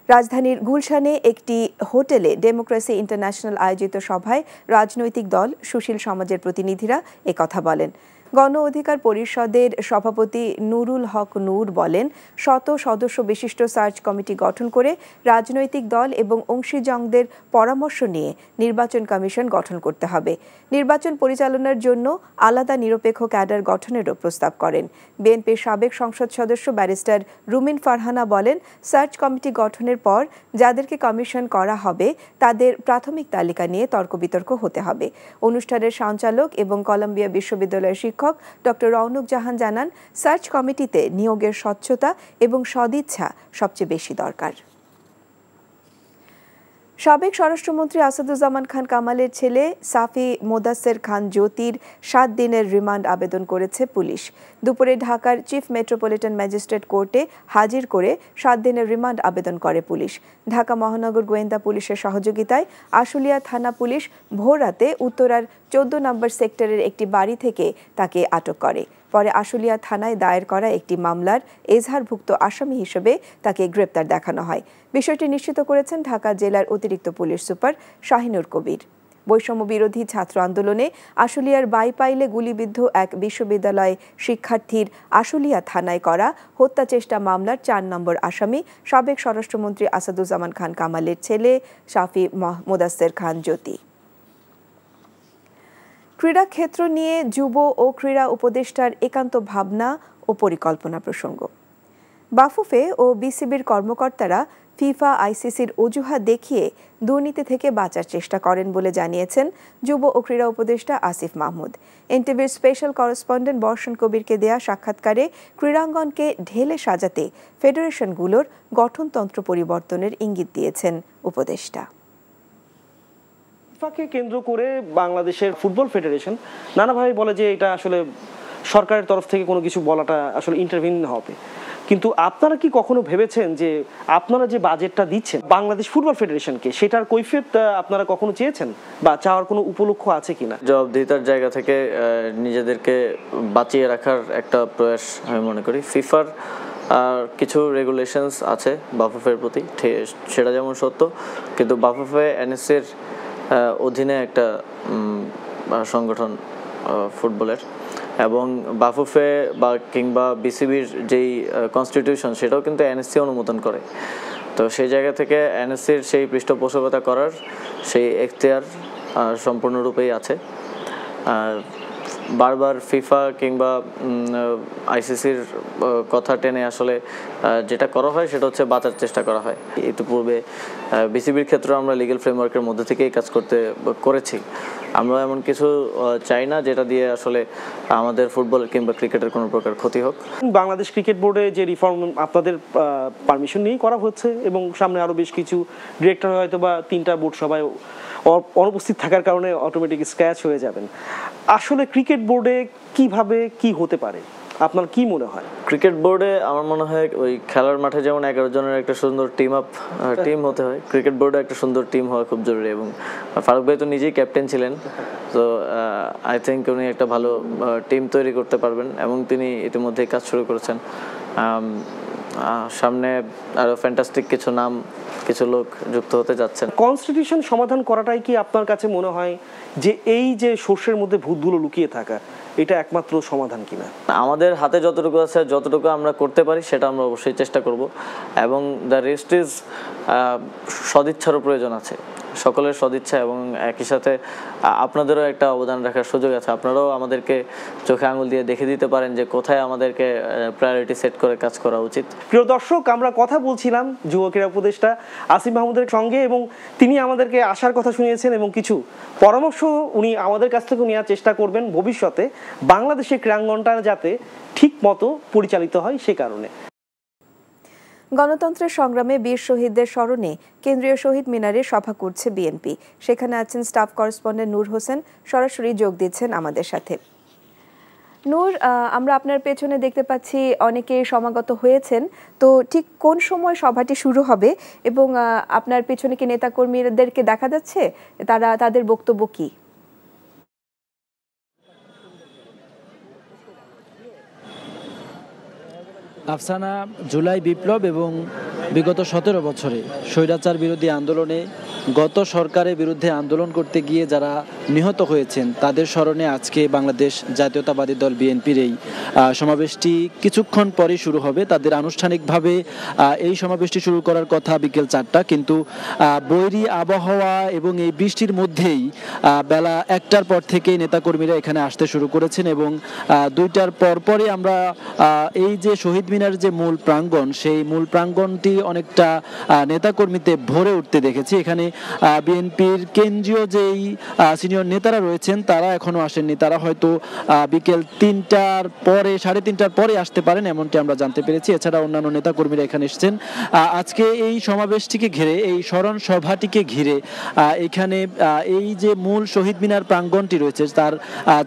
রাজধানীর গুলশানে একটি হোটেলে ডেমোক্রেসি ইন্টারন্যাশনাল আয়োজিত সভায় রাজনৈতিক দল, সুশীল সমাজের প্রতিনিধিরা একথা বলেন। গণ অধিকার পরিষদের সভাপতি নুরুল হক নূর বলেন, 100 সদস্য বিশিষ্ট সার্চ কমিটি গঠন করে রাজনৈতিক দল এবং অংশীজনদের পরামর্শ নিয়ে নির্বাচন কমিশন গঠন করতে হবে। নির্বাচন পরিচালনার জন্য আলাদা নিরপেক্ষ ক্যাডার গঠনেরও প্রস্তাব করেন। বিএনপির সাবেক সংসদ সদস্য ব্যারিস্টার রুমিন ফারহানা বলেন, সার্চ কমিটি গঠনের পর যাদেরকে কমিশন করা হবে তাদের প্রাথমিক তালিকা নিয়ে তর্ক বিতর্ক হতে হবে। অনুষ্ঠানের সঞ্চালক এবং কলম্বিয়া বিশ্ববিদ্যালয়ের শিক্ষক ডক্টর রৌনক জাহান জানান, সার্চ কমিটিতে নিয়োগের স্বচ্ছতা এবং সদিচ্ছা সবচেয়ে বেশি দরকার। সাবেক স্বরাষ্ট্রমন্ত্রী আসাদুজ্জামান খান কামালের ছেলে সাফি মোদাসের খান জ্যোতির 7 দিনের রিমান্ড আবেদন করেছে পুলিশ। দুপুরে ঢাকার চিফ মেট্রোপলিটন ম্যাজিস্ট্রেট কোর্টে হাজির করে 7 দিনের রিমান্ড আবেদন করে পুলিশ। ঢাকা মহানগর গোয়েন্দা পুলিশের সহযোগিতায় আশুলিয়া থানা পুলিশ ভোররাতে উত্তরার 14 নম্বর সেক্টরের একটি বাড়ি থেকে তাকে আটক করে। পরে আশুলিয়া থানায় দায়ের করা একটি মামলার এজাহারভুক্ত আসামি হিসেবে তাকে গ্রেপ্তার দেখানো হয়। বিষয়টি নিশ্চিত করেছেন ঢাকা জেলার অতিরিক্ত পুলিশ সুপার শাহিনুর কবির। বৈষম্য বিরোধী ছাত্র আন্দোলনে আশুলিয়ার বাইপাইলে গুলিবিদ্ধ এক বিশ্ববিদ্যালয় শিক্ষার্থীর আশুলিয়া থানায় করা হত্যা চেষ্টা মামলার 4 নম্বর আসামি সাবেক স্বরাষ্ট্রমন্ত্রী আসাদুজ্জামান খান কামালের ছেলে সাফি মোদাসের খান জ্যোতি। ক্রীড়া ক্ষেত্র নিয়ে যুব ও ক্রীড়া উপদেষ্টার একান্ত ভাবনা ও পরিকল্পনা প্রসঙ্গ। বাফুফে ও বিসিবির কর্মকর্তারা ফিফা, আইসিসির অজুহাত দেখিয়ে দুর্নীতি থেকে বাঁচার চেষ্টা করেন বলে জানিয়েছেন যুব ও ক্রীড়া উপদেষ্টা আসিফ মাহমুদ। এনটিভির স্পেশাল করেসপন্ডেন্ট বর্ষণ কবিরকে দেয়া সাক্ষাৎকারে ক্রীড়াঙ্গনকে ঢেলে সাজাতে ফেডারেশনগুলোর গঠনতন্ত্র পরিবর্তনের ইঙ্গিত দিয়েছেন উপদেষ্টা। ফিফাকে কেন্দ্র করে বাংলাদেশের ফুটবল ফেডারেশন নানাভাবে বলে যে এটা আসলে সরকারের তরফ থেকে কোনো কিছু বলাটা আসলে ইন্টারভিন হবে, কিন্তু আপনারা কি কখনো ভেবেছেন যে আপনারা যে বাজেটটা দিচ্ছেন বাংলাদেশ ফুটবল ফেডারেশনকে, সেটার কৈফিয়ত আপনারা কখনো চেয়েছেন বা চাওয়ার কোনো উপলক্ষ্য আছে কিনা? জবাবদিহিতার জায়গা থেকে নিজেদেরকে বাঁচিয়ে রাখার একটা প্রয়াস আমি মনে করি। ফিফার কিছু রেগুলেশনস আছে বাফুফের প্রতি, সেটা যেমন সত্য, কিন্তু বাফুফে এনএসসির অধীনে একটা সংগঠন ফুটবলের, এবং বাফুফে বা কিংবা বিসিবির যেই কনস্টিটিউশন সেটাও কিন্তু এনএসসি অনুমোদন করে। তো সেই জায়গা থেকে এনএসসির সেই পৃষ্ঠপোষকতা করার সেই এখতিয়ার সম্পূর্ণরূপেই আছে। বারবার ফিফা কিংবা আইসিসির কথা টেনে আসলে যেটা করা হয় সেটা হচ্ছে বাঁচার চেষ্টা করা হয়। ইতিপূর্বে বিসিবির ক্ষেত্রে আমরা লিগ্যাল ফ্রেমওয়ার্কের মধ্যে থেকেই কাজ করেছি। আমরা এমন কিছু চাই না যেটা দিয়ে আসলে আমাদের ফুটবল কিংবা ক্রিকেটের কোনো প্রকার ক্ষতি হোক। বাংলাদেশ ক্রিকেট বোর্ডে যে রিফর্ম আপনাদের পারমিশন নিয়েই করা হচ্ছে এবং সামনে আরও বেশ কিছু ডিরেক্টর হয়তো বা 3টা বোর্ড সভায় অনুপস্থিত থাকার কারণে অটোমেটিক স্ক্র্যাচ হয়ে যাবেন। আসলে ক্রিকেট বোর্ডে কিভাবে কি হতে পারে আপনার কি মনে হয়? ক্রিকেট বোর্ডে আমার মনে হয় ওই খেলার মাঠে যেমন 11 জনের একটা সুন্দর টিম হতে হয়, ক্রিকেট বোর্ডে একটা সুন্দর টিম হওয়া খুব জরুরি। এবং ফারুক ভাই তো নিজেই ক্যাপ্টেন ছিলেন, তো আই থিঙ্ক উনি একটা ভালো টিম তৈরি করতে পারবেন এবং তিনি ইতিমধ্যেই কাজ শুরু করেছেন। সামনে আরো ফ্যান্টাস্টিক কিছু লোক যুক্ত হতে যাচ্ছেন। কনস্টিটিউশন সমাধান করাটাই কি আপনার কাছে মনে হয় যে এই যে শস্যের মধ্যে ভূতগুলো লুকিয়ে থাকা এটা একমাত্র সমাধান কিনা? আমাদের হাতে যতটুকু আছে, যতটুকু আমরা করতে পারি সেটা আমরা অবশ্যই চেষ্টা করব, এবং দ্য রেস্ট ইজ সদিচ্ছারও প্রয়োজন আছে। সকলের সদিচ্ছা এবং একই সাথে আপনাদেরও একটা অবদান রাখার সুযোগ আছে। আপনারাও আমাদেরকে চোখে আঙুল দিয়ে দেখে দিতে পারেন যে কোথায় আমাদেরকে প্রায়োরিটি সেট করে কাজ করা উচিত। প্রিয় দর্শক, আমরা কথা বলছিলাম যুব ক্রীড়া উপদেষ্টা আসিফ মাহমুদের সঙ্গে এবং তিনি আমাদেরকে আসার কথা শুনিয়েছেন এবং কিছু পরামর্শ উনি আমাদের কাছ থেকে নেওয়ার চেষ্টা করবেন ভবিষ্যতে বাংলাদেশের ক্রীড়াঙ্গনটা যাতে ঠিক মতো পরিচালিত হয় সে কারণে। গণতন্ত্রের সংগ্রামে বীর শহীদদের স্মরণে কেন্দ্রীয় শহীদ মিনারে সভা করছে বিএনপি। সেখানে আছেন স্টাফ করেসপন্ডেন্ট নূর হোসেন, সরাসরি যোগ দিচ্ছেন আমাদের সাথে। নূর, আমরা আপনার পেছনে দেখতে পাচ্ছি অনেকে সমাগত হয়েছেন, তো ঠিক কোন সময় সভাটি শুরু হবে এবং আপনার পেছনে কি নেতাকর্মীদেরকে দেখা যাচ্ছে, তাদের বক্তব্য কি? আফসানা, জুলাই বিপ্লব এবং বিগত 17 বছরে স্বৈরাচার বিরোধী আন্দোলনে গত সরকারের বিরুদ্ধে আন্দোলন করতে গিয়ে যারা নিহত হয়েছেন তাদের স্মরণে আজকে বাংলাদেশ জাতীয়তাবাদী দল বিএনপির এই সমাবেশটি কিছুক্ষণ পরে শুরু হবে। তাদের আনুষ্ঠানিকভাবে এই সমাবেশটি শুরু করার কথা বিকেল 4টা, কিন্তু বৈরী আবহাওয়া এবং এই বৃষ্টির মধ্যেই বেলা 1টার পর থেকেই নেতাকর্মীরা এখানে আসতে শুরু করেছেন এবং 2টার পরে আমরা এই যে শহীদ মিনার যে মূল প্রাঙ্গণ, সেই মূল প্রাঙ্গণটি অনেকটা নেতাকর্মীতে ভরে উঠতে দেখেছি। এখানে বিএনপির কেন্দ্রীয় যেই সিনিয়র নেতারা রয়েছেন তারা এখনো আসেননি, তারা হয়তো বিকেল 3টার পরে 3:30টার পরে আসতে পারেন এমনটি আমরা জানতে পেরেছি। এছাড়া অন্যান্য নেতাকর্মীরা এখানে এসেছেন। আজকে এই সমাবেশটিকে ঘিরে, এই স্মরণ সভাটিকে ঘিরে এখানে এই যে মূল শহীদ মিনার প্রাঙ্গণটি রয়েছে তার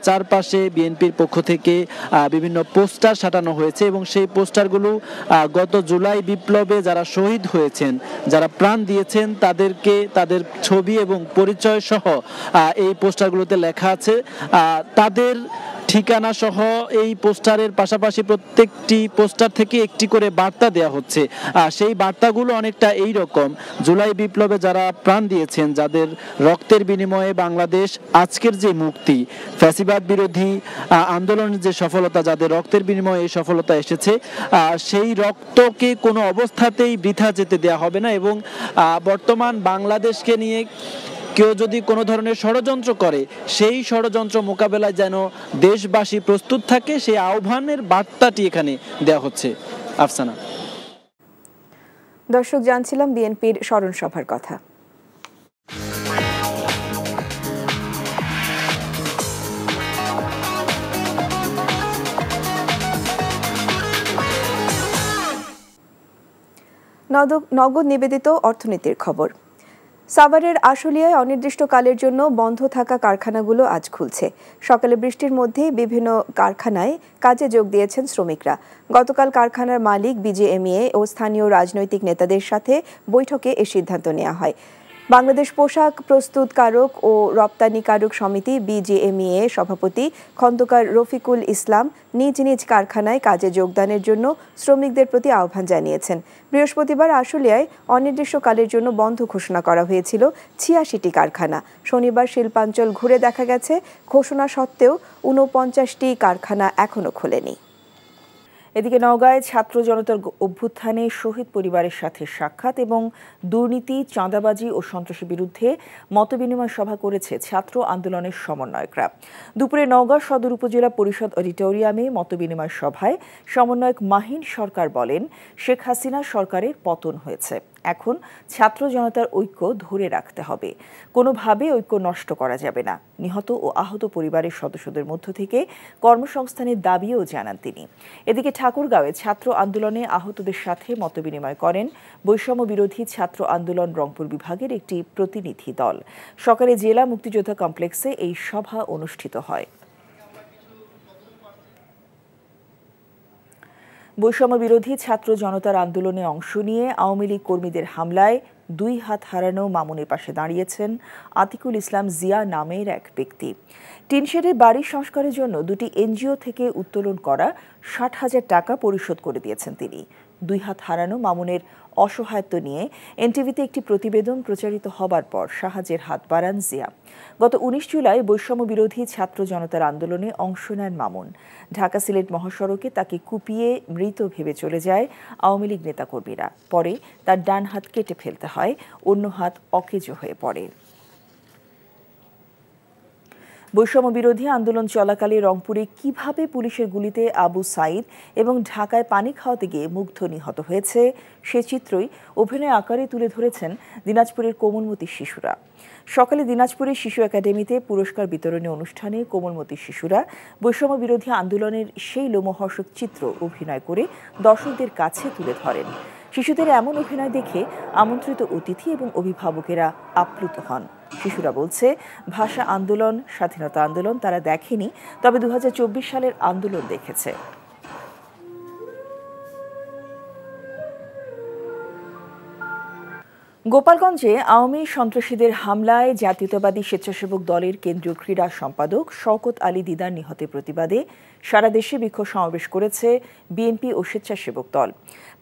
চারপাশে বিএনপির পক্ষ থেকে বিভিন্ন পোস্টার সাটানো হয়েছে এবং সেই পোস্টারগুলো গত জুলাই বিপ্লবে যারা শহীদ হয়েছেন, যারা প্রাণ দিয়েছেন তাদেরকে, তাদের ছবি এবং পরিচয় সহ এই পোস্টারগুলোতে লেখা আছে। তাদের ঠিকানা সহ এই পোস্টারের পাশাপাশি প্রত্যেকটি পোস্টার থেকে একটি করে বার্তা দেয়া হচ্ছে। সেই বার্তাগুলো অনেকটা এই রকম: জুলাই বিপ্লবে যারা প্রাণ দিয়েছেন, যাদের রক্তের বিনিময়ে বাংলাদেশ আজকের যে মুক্তি, ফ্যাসিবাদ বিরোধী আন্দোলনের যে সফলতা, যাদের রক্তের বিনিময়ে এই সফলতা এসেছে, সেই রক্তকে কোনো অবস্থাতেই বৃথা যেতে দেয়া হবে না এবং বর্তমান বাংলাদেশকে নিয়ে কেউ যদি কোনো ধরনের ষড়যন্ত্র করে সেই ষড়যন্ত্র মোকাবেলায় যেন দেশবাসী প্রস্তুত থাকে, সেই আহ্বানের বার্তাটি এখানে দেওয়া হচ্ছে। আফসানা। দর্শক, জানছিলাম বিএনপির স্মরণ সভার কথা। নগদ নিবেদিত অর্থনীতির খবর। সাভারের আশুলিয়ায় অনির্দিষ্টকালের জন্য বন্ধ থাকা কারখানাগুলো আজ খুলছে। সকালে বৃষ্টির মধ্যেই বিভিন্ন কারখানায় কাজে যোগ দিয়েছেন শ্রমিকরা। গতকাল কারখানার মালিক, বিজিএমইএ ও স্থানীয় রাজনৈতিক নেতাদের সাথে বৈঠকে এ সিদ্ধান্ত নেওয়া হয়। বাংলাদেশ পোশাক প্রস্তুতকারক ও রপ্তানিকারক সমিতি বিজিএমইএ সভাপতি খন্দকার রফিকুল ইসলাম নিজ নিজ কারখানায় কাজে যোগদানের জন্য শ্রমিকদের প্রতি আহ্বান জানিয়েছেন। বৃহস্পতিবার আশুলিয়ায় অনির্দিষ্টকালের জন্য বন্ধ ঘোষণা করা হয়েছিল 86টি কারখানা। শনিবার শিল্পাঞ্চল ঘুরে দেখা গেছে ঘোষণা সত্ত্বেও 49টি কারখানা এখনো খোলেনি। এদিকে নওগাঁয় ছাত্র জনতার অভ্যুত্থানে শহীদ পরিবারের সাথে সাক্ষাৎ এবং দুর্নীতি, চাঁদাবাজি ও সন্ত্রাসের বিরুদ্ধে মতবিনিময় সভা করেছে ছাত্র আন্দোলনের সমন্বয়করা। দুপুরে নওগাঁ সদর উপজেলা পরিষদ অডিটোরিয়ামে মতবিনিময় সভায় সমন্বয়ক মাহিন সরকার বলেন, শেখ হাসিনা সরকারের পতন হয়েছে, এখন ছাত্র জনতার ঐক্য ধরে রাখতে হবে, কোনোভাবে ঐক্য নষ্ট করা যাবে না। নিহত ও আহত পরিবারের সদস্যদের মধ্য থেকে কর্মসংস্থানের দাবিও জানান তিনি। এদিকে ঠাকুরগাঁওয়ে ছাত্র আন্দোলনে আহতদের সাথে মতবিনিময় করেন বৈষম্য বিরোধী ছাত্র আন্দোলন রংপুর বিভাগের একটি প্রতিনিধি দল। সকালে জেলা মুক্তিযোদ্ধা কমপ্লেক্সে এই সভা অনুষ্ঠিত হয়। বৈষম্য বিরোধী ছাত্র জনতার আন্দোলনে অংশ নিয়ে আওয়ামী লীগ কর্মীদের হামলায় 2 হাত হারানো মামুনের পাশে দাঁড়িয়েছেন আতিকুল ইসলাম জিয়া নামের এক ব্যক্তি। টিনশেডের বাড়ি সংস্কারের জন্য 2টি এনজিও থেকে উত্তোলন করা 60,000 টাকা পরিশোধ করে দিয়েছেন তিনি। 2 হাত হারানো মামুনের অসহায়ত্ব নিয়ে এনটিভিতে একটি প্রতিবেদন প্রচারিত হবার পর সাহায্যের হাত বাড়ান জিয়া। গত 19 জুলাই বৈষম্য বিরোধী ছাত্র জনতার আন্দোলনে অংশ নেন মামুন। ঢাকা সিলেট মহাসড়কে তাকে কুপিয়ে মৃত ভেবে চলে যায় আওয়ামী লীগ নেতাকর্মীরা। পরে তার ডান হাত কেটে ফেলতে হয়, অন্য হাত অকেজো হয়ে পড়ে। বৈষম্য বিরোধী আন্দোলন চলাকালে রংপুরে কিভাবে পুলিশের গুলিতে আবু সাইদ এবং ঢাকায় পানি খাওয়াতে গিয়ে মুগ্ধ নিহত হয়েছে সে চিত্রই অভিনয় আকারে তুলে ধরেছেন দিনাজপুরের কোমলমতি শিশুরা। সকালে দিনাজপুরের শিশু একাডেমিতে পুরস্কার বিতরণী অনুষ্ঠানে কোমলমতি শিশুরা বৈষম্য বিরোধী আন্দোলনের সেই লোমহর্ষক চিত্র অভিনয় করে দর্শকদের কাছে তুলে ধরেন। শিশুদের এমন অভিনয় দেখে আমন্ত্রিত অতিথি এবং অভিভাবকেরা আপ্লুত হন। শিশুরা বলছে, ভাষা আন্দোলন, স্বাধীনতা আন্দোলন তারা দেখেনি, তবে 2024 সালের আন্দোলন দেখেছে। গোপালগঞ্জে আওয়ামী সন্ত্রাসীদের হামলায় জাতীয়তাবাদী স্বেচ্ছাসেবক দলের কেন্দ্রীয় ক্রীড়া সম্পাদক শওকত আলী দিদার নিহতের প্রতিবাদে সারা দেশে বিক্ষোভ সমাবেশ করেছে বিএনপি ও স্বেচ্ছাসেবক দল।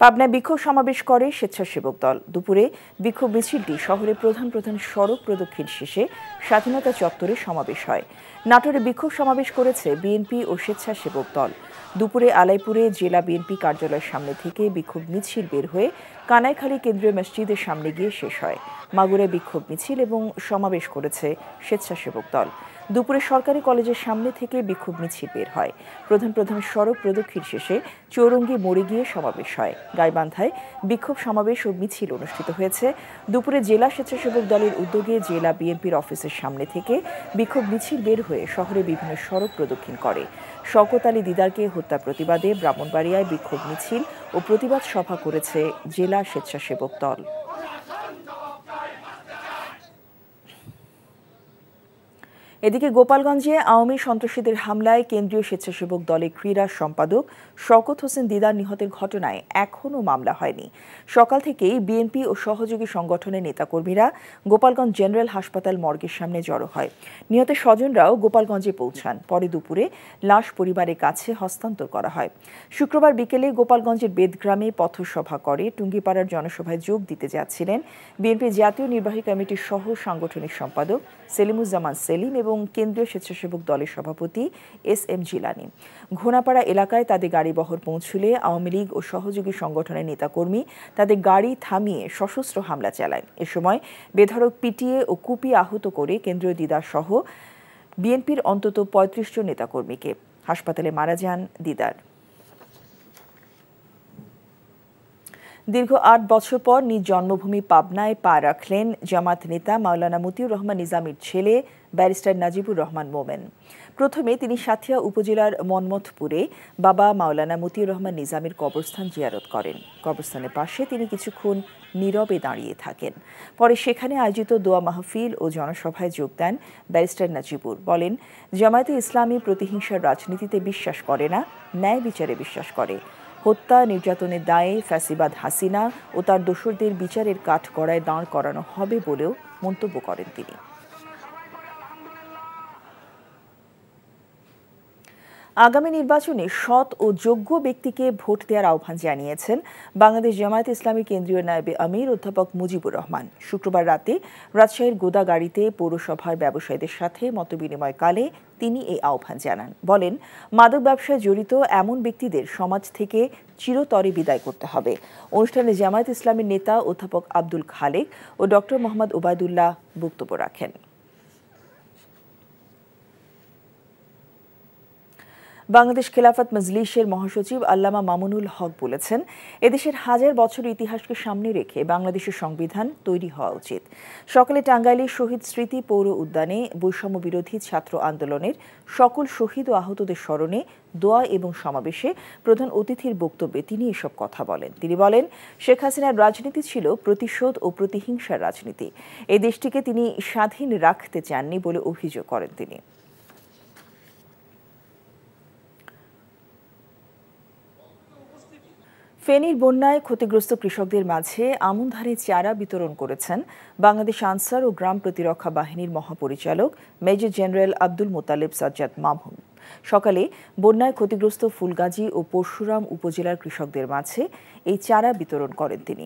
পাবনায় বিক্ষোভ সমাবেশ করে স্বেচ্ছাসেবক দল। দুপুরে বিক্ষোভ মিছিলটি শহরের প্রধান প্রধান সড়ক প্রদক্ষিণ শেষে স্বাধীনতা চত্বরে সমাবেশ হয়। নাটোরে বিক্ষোভ সমাবেশ করেছে বিএনপি ও স্বেচ্ছাসেবক দল। দুপুরে আলাইপুরে জেলা বিএনপি কার্যালয়ের সামনে থেকে বিক্ষোভ মিছিল বের হয়ে কানাইখালী কেন্দ্রীয় মসজিদের সামনে গিয়ে শেষ হয়। মাগুরায় বিক্ষোভ মিছিল এবং সমাবেশ করেছে স্বেচ্ছাসেবক দল। দুপুরে সরকারি কলেজের সামনে থেকে বিক্ষোভ মিছিল বের হয়। প্রধান প্রধান সড়ক প্রদক্ষিণ শেষে চৌরঙ্গি মোড়ে গিয়ে সমাবেশ হয়। গাইবান্ধায় বিক্ষোভ সমাবেশ ও মিছিল অনুষ্ঠিত হয়েছে। দুপুরে জেলা স্বেচ্ছাসেবক দলের উদ্যোগে জেলা বিএনপির অফিসের সামনে থেকে বিক্ষোভ মিছিল বের হয়ে শহরে বিভিন্ন সড়ক প্রদক্ষিণ করে। শওকত আলী দিদারকে হত্যার প্রতিবাদে ব্রাহ্মণবাড়িয়ায় বিক্ষোভ মিছিল ও প্রতিবাদ সভা করেছে জেলা স্বেচ্ছাসেবক দল। এদিকে গোপালগঞ্জে আওয়ামী সন্ত্রাসীদের হামলায় কেন্দ্রীয় স্বেচ্ছাসেবক দলের ক্রীড়া সম্পাদক শওকত হোসেন দিদার নিহতের ঘটনায় এখনও মামলা হয়নি। সকাল থেকেই বিএনপি ও সহযোগী সংগঠনের নেতাকর্মীরা গোপালগঞ্জ জেনারেল হাসপাতাল মর্গের সামনে জড়ো হয়। নিহতের স্বজনরাও গোপালগঞ্জে পৌঁছান। পরে দুপুরে লাশ পরিবারের কাছে হস্তান্তর করা হয়। শুক্রবার বিকেলে গোপালগঞ্জের বেদগ্রামে পথসভা করে টুঙ্গিপাড়ার জনসভায় যোগ দিতে যাচ্ছিলেন বিএনপির জাতীয় নির্বাহী কমিটির সহ সাংগঠনিক সম্পাদক সেলিমুজ্জামান সেলিম এবং কেন্দ্রীয় স্বেচ্ছাসেবক দলের সভাপতি এস.এম. জিলানি। ঘোনাপাড়া এলাকায় তাদের গাড়িবহর পৌঁছলে আওয়ামী লীগ ও সহযোগী সংগঠনের নেতাকর্মী তাদের গাড়ি থামিয়ে সশস্ত্র হামলা চালায়। এ সময় বেধড়ক পিটিয়ে ও কুপিয়ে আহত করে কেন্দ্রীয় দিদার সহ বিএনপির অন্তত ৩৫ জন নেতাকর্মীকে। হাসপাতালে মারা যান দিদার। দীর্ঘ ৮ বছর পর নিজ জন্মভূমি পাবনায় পা রাখলেন জামাত নেতা মাওলানা মতিউর রহমান নিজামীর ছেলে ব্যারিস্টার নাজিবুর রহমান মোমেন। প্রথমে তিনি সাঁথিয়া উপজেলার মনমথপুরে বাবা মাওলানা মতিউর রহমান নিজামীর কবরস্থান জিয়ারত করেন। কবরস্থানের পাশে তিনি কিছুক্ষণ নীরবে দাঁড়িয়ে থাকেন। পরে সেখানে আয়োজিত দোয়া মাহফিল ও জনসভায় যোগ দেন ব্যারিস্টার নাজিবুর। বলেন, জামায়াতে ইসলামী প্রতিহিংসার রাজনীতিতে বিশ্বাস করে না, ন্যায় বিচারে বিশ্বাস করে। হত্যা নির্যাতনের দায়ে ফ্যাসিবাদ হাসিনা ও তার দোসরদের বিচারের কাঠগড়ায় দাঁড় করানো হবে বলেও মন্তব্য করেন তিনি। আগামী নির্বাচনে সৎ ও যোগ্য ব্যক্তিকে ভোট দেওয়ার আহ্বান জানিয়েছেন বাংলাদেশ জামায়াতে ইসলামী কেন্দ্রীয় নায়েবে আমির অধ্যাপক মুজিবুর রহমান। শুক্রবার রাতে রাজশাহীর গোদাগাড়িতে পৌরসভার ব্যবসায়ীদের সাথে মতবিনিময়কালে তিনি এই আহ্বান জানান। বলেন, মাদক ব্যবসায় জড়িত এমন ব্যক্তিদের সমাজ থেকে চিরতরে বিদায় করতে হবে। অনুষ্ঠানে জামায়াত ইসলামীর নেতা অধ্যাপক আব্দুল খালেক ও ডক্টর মোহাম্মদ ওবায়দুল্লাহ বক্তব্য রাখেন। বাংলাদেশ খেলাফত মজলিসের মহাসচিব আল্লামা মামুনুল হক বলেছেন, এদেশের হাজার বছর ইতিহাসকে সামনে রেখে বাংলাদেশের সংবিধান তৈরি হওয়া উচিত। সকালে টাঙ্গাইলের শহীদ স্মৃতি পৌর উদ্যানে বৈষম্য বিরোধী ছাত্র আন্দোলনের সকল শহীদ ও আহতদের স্মরণে দোয়া এবং সমাবেশে প্রধান অতিথির বক্তব্যে তিনি এসব কথা বলেন। তিনি বলেন, শেখ হাসিনার রাজনীতি ছিল প্রতিশোধ ও প্রতিহিংসার রাজনীতি। এই দেশটিকে তিনি স্বাধীন রাখতে চাননি বলে অভিযোগ করেন তিনি। ফেনীর বন্যায় ক্ষতিগ্রস্ত কৃষকদের মাঝে আমনধানের চারা বিতরণ করেছেন বাংলাদেশ আনসার ও গ্রাম প্রতিরক্ষা বাহিনীর মহাপরিচালক মেজর জেনারেল আব্দুল মোতালেব সাজ্জাদ মামুন। সকালে বন্যায় ক্ষতিগ্রস্ত ফুলগাজী ও পরশুরাম উপজেলার কৃষকদের মাঝে এই চারা বিতরণ করেন তিনি।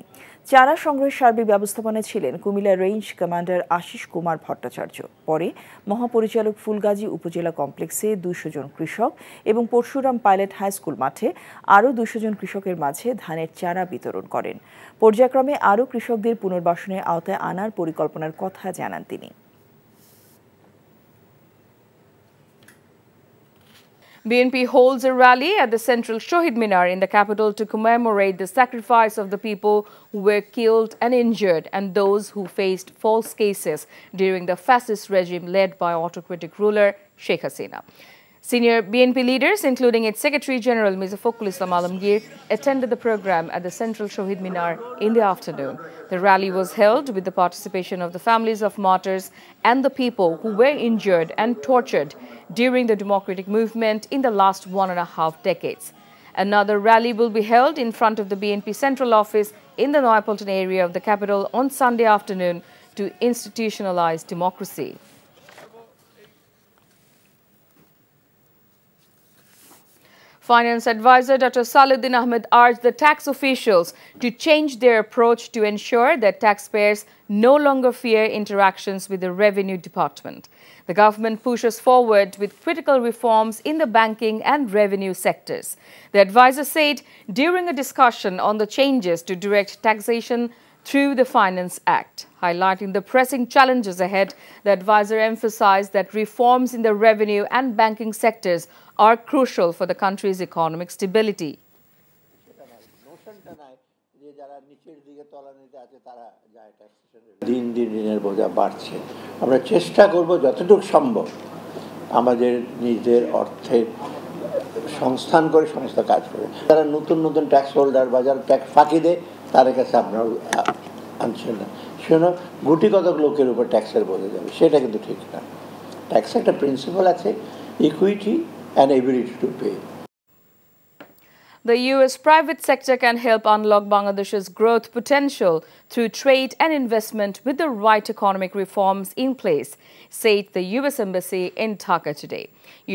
চারা সংগ্রহের সার্বিক ব্যবস্থাপনায় ছিলেন কুমিল্লা রেঞ্জ কমান্ডার আশিস কুমার ভট্টাচার্য। পরে মহাপরিচালক ফুলগাজী উপজেলা কমপ্লেক্সে 200 জন কৃষক এবং পরশুরাম পাইলট হাই স্কুল মাঠে আরও 200 জন কৃষকের মাঝে ধানের চারা বিতরণ করেন। পর্যায়ক্রমে আরও কৃষকদের পুনর্বাসনের আওতায় আনার পরিকল্পনার কথা জানান তিনি। BNP holds a rally at the central Shohid Minar in the capital to commemorate the sacrifice of the people who were killed and injured and those who faced false cases during the fascist regime led by autocratic ruler Sheikh Hasina. Senior BNP leaders, including its Secretary General Mirza Fakhrul Islam Alamgir, attended the program at the central Shohid Minar in the afternoon. The rally was held with the participation of the families of martyrs and the people who were injured and tortured during the democratic movement in the last 1.5 decades. Another rally will be held in front of the BNP central office in the Noyapolton area of the capital on Sunday afternoon to institutionalize democracy. Finance advisor Dr. Salahuddin Ahmed urged the tax officials to change their approach to ensure that taxpayers no longer fear interactions with the revenue department. The government pushes forward with critical reforms in the banking and revenue sectors. The advisor said during a discussion on the changes to direct taxation through the Finance Act. Highlighting the pressing challenges ahead, the advisor emphasized that reforms in the revenue and banking sectors are crucial for the country's economic stability. দিন দিন ঋণের বোঝা বাড়ছে। আমরা চেষ্টা করব যতটুকু সম্ভব আমাদের নিজেদের অর্থের সংস্থান করে সমস্ত কাজ করে। যারা নতুন নতুন ট্যাক্স হোল্ডার বা যারা ট্যাক্স ফাঁকি দেয় তাদের কাছে আপনারা আনছেন না, সেজন্য গুটি কতক লোকের উপর ট্যাক্সের বোঝা যাবে, সেটা কিন্তু ঠিক না। ট্যাক্স একটা প্রিন্সিপাল আছে, equity and ability to pay. The U.S. private sector can help unlock Bangladesh's growth potential through trade and investment with the right economic reforms in place, said the U.S. Embassy in Dhaka today.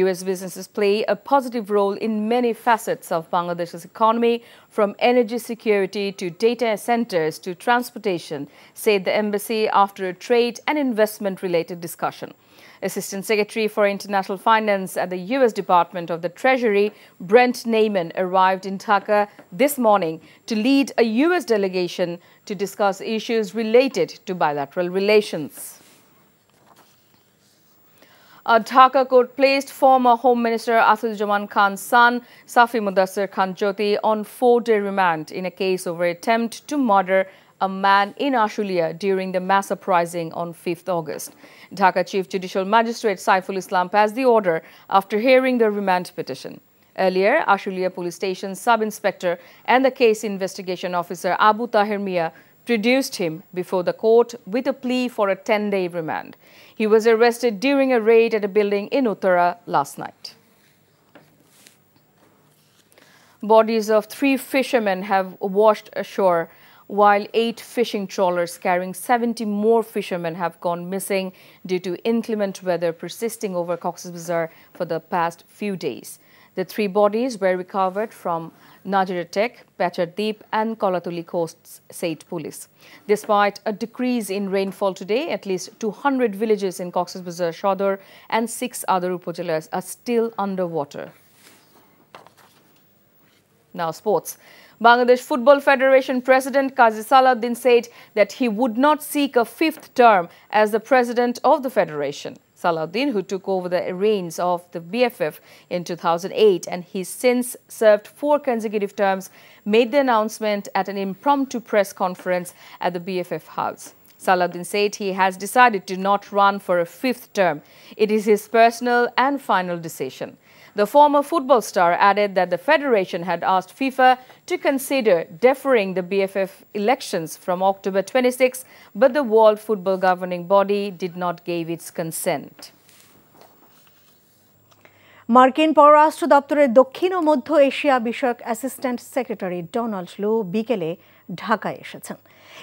U.S. businesses play a positive role in many facets of Bangladesh's economy, from energy security to data centers to transportation, said the embassy after a trade and investment-related discussion. Assistant Secretary for International Finance at the U.S. Department of the Treasury, Brent Neyman, arrived in Dhaka this morning to lead a U.S. delegation to discuss issues related to bilateral relations. A Dhaka court placed former Home Minister Asaduzzaman Khan's son, Safi Mudassir Khan Jyoti, on 4-day remand in a case over attempt to murder a man in Ashulia during the mass uprising on 5th August. Dhaka Chief Judicial Magistrate Saiful Islam passed the order after hearing the remand petition. Earlier, Ashulia Police Station Sub-Inspector and the case investigation officer Abu Tahir Mia produced him before the court with a plea for a 10-day remand. He was arrested during a raid at a building in Uttara last night. Bodies of 3 fishermen have washed ashore, while 8 fishing trawlers carrying 70 more fishermen have gone missing due to inclement weather persisting over Cox's Bazar for the past few days. The 3 bodies were recovered from Najiratek, Pacharddeep and Kolatuli coasts, said police. Despite a decrease in rainfall today, at least 200 villages in Cox's Bazar, Shodor and 6 other upajilas are still underwater. Now sports. Bangladesh Football Federation President Qazi Salahuddin said that he would not seek a 5th term as the president of the federation. Salahuddin, who took over the reins of the BFF in 2008 and he's since served 4 consecutive terms, made the announcement at an impromptu press conference at the BFF house. Salahuddin said he has decided to not run for a 5th term. It is his personal and final decision. The former football star added that the federation had asked FIFA to consider deferring the BFF elections from October 26, but the World Football Governing Body did not give its consent. মার্কিন পররাষ্ট্র দপ্তরের দক্ষিণ ও মধ্য Asia বিষয়ক assistant secretary Donald লু বিকেলে ঢাকায় এসেছেন।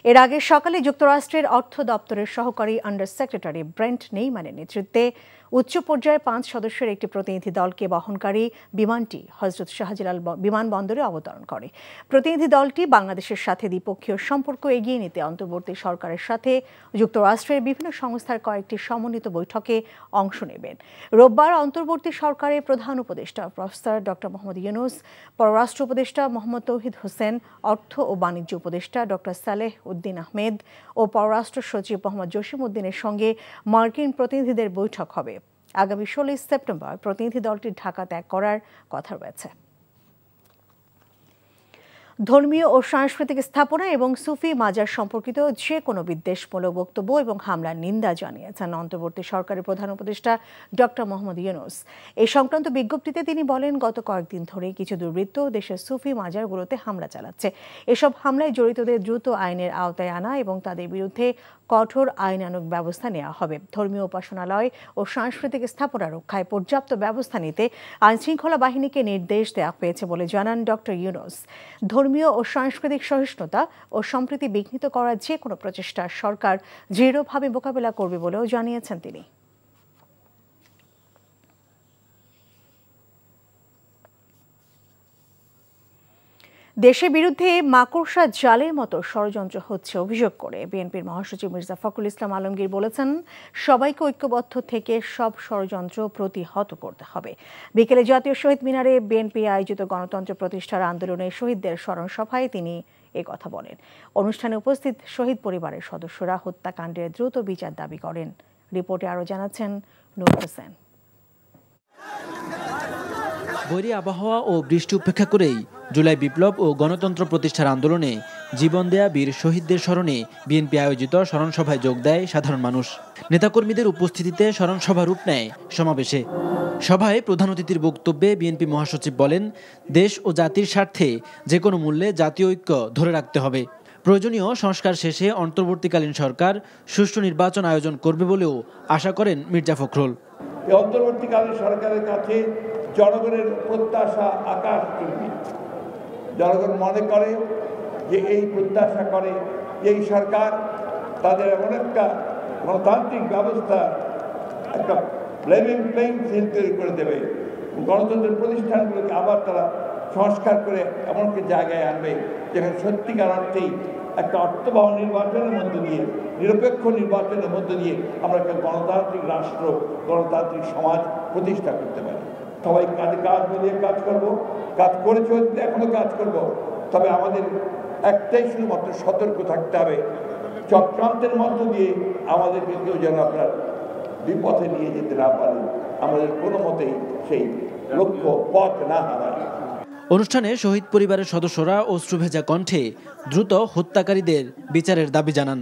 এর আগে সকালে যুক্তরাষ্ট্রের অর্থ দপ্তরের সহকারী আন্ডার সেক্রেটারি ব্রেন্ট নেইম্যানের নেতৃত্বে উচ্চ পর্যায়ে 5 সদস্যের একটি প্রতিনিধি দলকে বহনকারী বিমানটি হযরত শাহজালাল বিমানবন্দরে অবতরণ করে। প্রতিনিধি দলটি বাংলাদেশের সাথে দ্বিপক্ষীয় সম্পর্ক এগিয়ে নিতে অন্তর্বর্তী সরকারের সাথে যুক্তরাষ্ট্রের বিভিন্ন সংস্থার কয়েকটি সমন্বিত বৈঠকে অংশ নেবেন। রোববার অন্তর্বর্তী সরকারের প্রধান উপদেষ্টা প্রফেসর ডক্টর মোহাম্মদ ইউনূস, পররাষ্ট্র উপদেষ্টা মোহাম্মদ তৌহিদ হোসেন, অর্থ ও বাণিজ্য উপদেষ্টা ডক্টর সালেহ উদ্দিন আহমেদ ও পররাষ্ট্র সচিব মোহাম্মদ জসিম উদ্দিনের সঙ্গে মার্কিন প্রতিনিধিদের বৈঠক হবে। আগামী 16 সেপ্টেম্বর প্রতিনিধি দলটি ঢাকা ত্যাগ করার কথা রয়েছে। ধর্মীয় ও সাংস্কৃতিক স্থাপনা এবং সুফি মাজার সম্পর্কিত যে কোনো বিদ্বেষমূলক বক্তব্য এবং হামলার নিন্দা জানিয়েছেন অন্তর্বর্তী সরকারের প্রধান উপদেষ্টা ডক্টর মোহাম্মদ ইউনূস। এই সংক্রান্ত বিজ্ঞপ্তিতে তিনি বলেন, গত কয়েকদিন ধরে কিছু দুর্বৃত্ত দেশের সুফি মাজারগুলোতে হামলা চালাচ্ছে। এসব হামলায় জড়িতদের দ্রুত আইনের আওতায় আনা এবং তাদের বিরুদ্ধে কঠোর আইনানুগ ব্যবস্থা নেওয়া হবে। ধর্মীয় উপাসনালয় ও সাংস্কৃতিক স্থাপনা রক্ষায় পর্যাপ্ত ব্যবস্থা নিতে আইনশৃঙ্খলা বাহিনীকে নির্দেশ দেওয়া হয়েছে বলে জানান ডক্টর ইউনূস। ধর্মীয় ও সাংস্কৃতিক সহিষ্ণুতা ও সম্প্রীতি বিঘ্নিত করার যে কোনো প্রচেষ্টা সরকার দৃঢ়ভাবে মোকাবিলা করবে বলেও জানিয়েছেন তিনি। দেশের বিরুদ্ধে মাকড়সা জালের মতো ষড়যন্ত্র হচ্ছে অভিযোগ করে বিএনপির মহাসচিব মির্জা ফখরুল ইসলাম আলমগীর বলেছেন, সবাইকে ঐক্যবদ্ধ থেকে সব ষড়যন্ত্র প্রতিহত করতে হবে। বিকেলে জাতীয় শহীদ মিনারে বিএনপি আয়োজিত গণতন্ত্র প্রতিষ্ঠার আন্দোলনে শহীদদের স্মরণ সভায় তিনি এ কথা বলেন। অনুষ্ঠানে উপস্থিত শহীদ পরিবারের সদস্যরা হত্যাকাণ্ডের দ্রুত বিচার দাবি করেন। রিপোর্টে আরও জানাচ্ছেন নূর হোসেন। বৈরী আবহাওয়া ও বৃষ্টি উপেক্ষা করেই জুলাই বিপ্লব ও গণতন্ত্র প্রতিষ্ঠার আন্দোলনে জীবন দেয়া বীর শহীদদের স্মরণে বিএনপি আয়োজিত স্মরণ সভায় যোগ দেয় সাধারণ মানুষ। নেতাকর্মীদের উপস্থিতিতে স্মরণ সভা রূপ নেয় সমাবেশে। সভায় প্রধান অতিথির বক্তব্যে বিএনপি মহাসচিব বলেন, দেশ ও জাতির স্বার্থে যে কোনো মূল্যে জাতীয় ঐক্য ধরে রাখতে হবে। প্রয়োজনীয় সংস্কার শেষে অন্তর্বর্তীকালীন সরকার সুষ্ঠু নির্বাচন আয়োজন করবে বলেও আশা করেন মির্জা ফখরুল। অন্তর্বর্তীকালীন সরকারের কাছে জনগণের প্রত্যাশা আকাশ চুম্বি। জনগণ মনে করে যে এই প্রত্যাশা করে এই সরকার তাদের এমন একটা গণতান্ত্রিক ব্যবস্থা, একটা লেভেল প্লেইং ফিল্ড তৈরি করে দেবে। গণতন্ত্রের প্রতিষ্ঠানগুলোকে আবার তারা সংস্কার করে এমন একটি জায়গায় আনবে যেখানে সত্যিকার অর্থেই একটা অর্থবহ নির্বাচনের মধ্য দিয়ে, নিরপেক্ষ নির্বাচনের মধ্য দিয়ে আমরা একটা গণতান্ত্রিক রাষ্ট্র, গণতান্ত্রিক সমাজ প্রতিষ্ঠা করতে পারি। সবাই কাজ মিলিয়ে কাজ করব, কাজ করে চলতে এখনো কাজ করব। তবে আমাদের একটাই শুধুমাত্র সতর্ক থাকতে হবে, চক্রান্তের মধ্য দিয়ে আমাদেরকে কেউ যেন আপনার বিপথে নিয়ে যেতে না পারে, আমাদের কোনো মতেই সেই লক্ষ্য পথ না হারায়। অনুষ্ঠানে শহীদ পরিবারের সদস্যরা অশ্রুভেজা কণ্ঠে দ্রুত হত্যাকারীদের বিচারের দাবি জানান।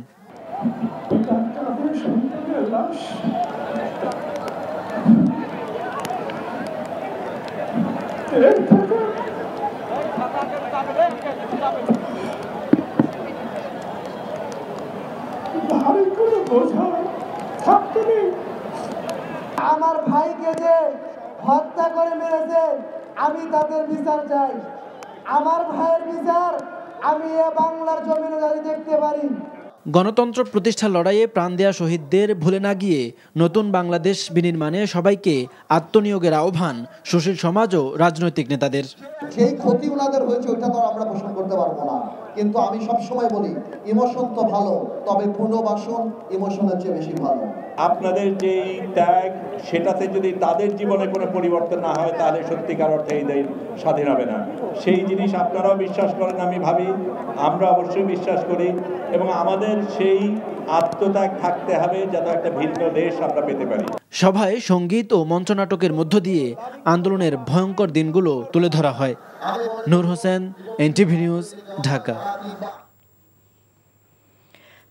আমার ভাইকে যে হত্যা করে মেরেছে, আমি তাদের বিচার চাই। আমার ভাইয়ের বিচার আমি এ বাংলার জমিনে দাঁড়িয়ে দেখতে পারি। গণতন্ত্র প্রতিষ্ঠার লড়াইয়ে প্রাণ দেয়া শহীদদের ভুলে না গিয়ে নতুন বাংলাদেশ বিনির্মাণে সবাইকে আত্মনিয়োগের আহ্বান সুশীল সমাজ ও রাজনৈতিক নেতাদের। সেই ক্ষতি ওনাদের হয়েছে ওইটা তো আমরা পোষণ করতে পারবো না, কিন্তু আমি সবসময় বলি ইমোশন তো ভালো, তবে পুনর্বাসন ইমোশনের চেয়ে বেশি ভালো। আপনাদের যে ত্যাগ, সেটাতে যদি তাদের জীবনে কোনো পরিবর্তন না হয় তাহলে সত্যিকার অর্থে এই দেশ স্বাধীন হবে না। সেই জিনিস আপনারাও বিশ্বাস করেন, আমি ভাবি, আমরা অবশ্যই বিশ্বাস করি, এবং আমাদের সেই আত্মত্যাগ থাকতে হবে যাতে একটা ভিন্ন দেশ আমরা পেতে পারি। সভায় সঙ্গীত ও মঞ্চনাটকের মধ্য দিয়ে আন্দোলনের ভয়ঙ্কর দিনগুলো তুলে ধরা হয়। নূর হোসেন, এনটিভি নিউজ, ঢাকা।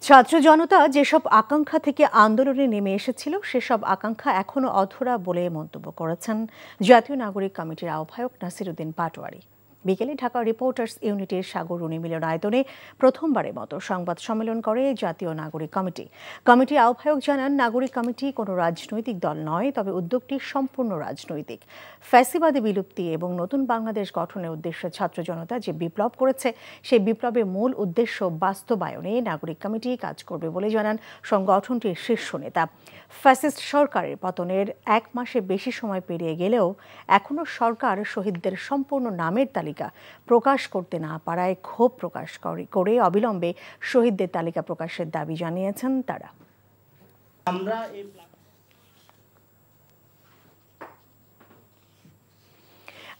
ছাত্র জনতা যেসব আকাঙ্ক্ষা থেকে আন্দোলনে নেমে এসেছিল সেসব আকাঙ্ক্ষা এখনো অধরা বলে মন্তব্য করেছেন জাতীয় নাগরিক কমিটির আহ্বায়ক নাসিরউদ্দিন পাটোয়ারি। বিকেলে ঢাকা রিপোর্টার্স ইউনিটির সাগররুনি মিলনায়তনে প্রথমবারের মতো সংবাদ সম্মেলন করে জাতীয় নাগরিক কমিটি। কমিটির আহ্বায়ক জানান, নাগরিক কমিটি কোনো রাজনৈতিক দল নয়, তবে উদ্যোগটি সম্পূর্ণ রাজনৈতিক। ফ্যাসিবাদী বিলুপ্তি এবং নতুন বাংলাদেশ গঠনের উদ্দেশ্যে ছাত্র জনতা যে বিপ্লব করেছে, সেই বিপ্লবের মূল উদ্দেশ্য বাস্তবায়নে নাগরিক কমিটি কাজ করবে বলে জানান সংগঠনটির শীর্ষ নেতা। ফ্যাসিস্ট সরকারের পতনের 1 মাসে বেশি সময় পেরিয়ে গেলেও এখনও সরকার শহীদদের সম্পূর্ণ নামের তালিকা প্রকাশ করতে না পারায় ক্ষোভ প্রকাশ করে অবিলম্বে শহীদদের তালিকা প্রকাশের দাবি জানিয়েছেন তারা।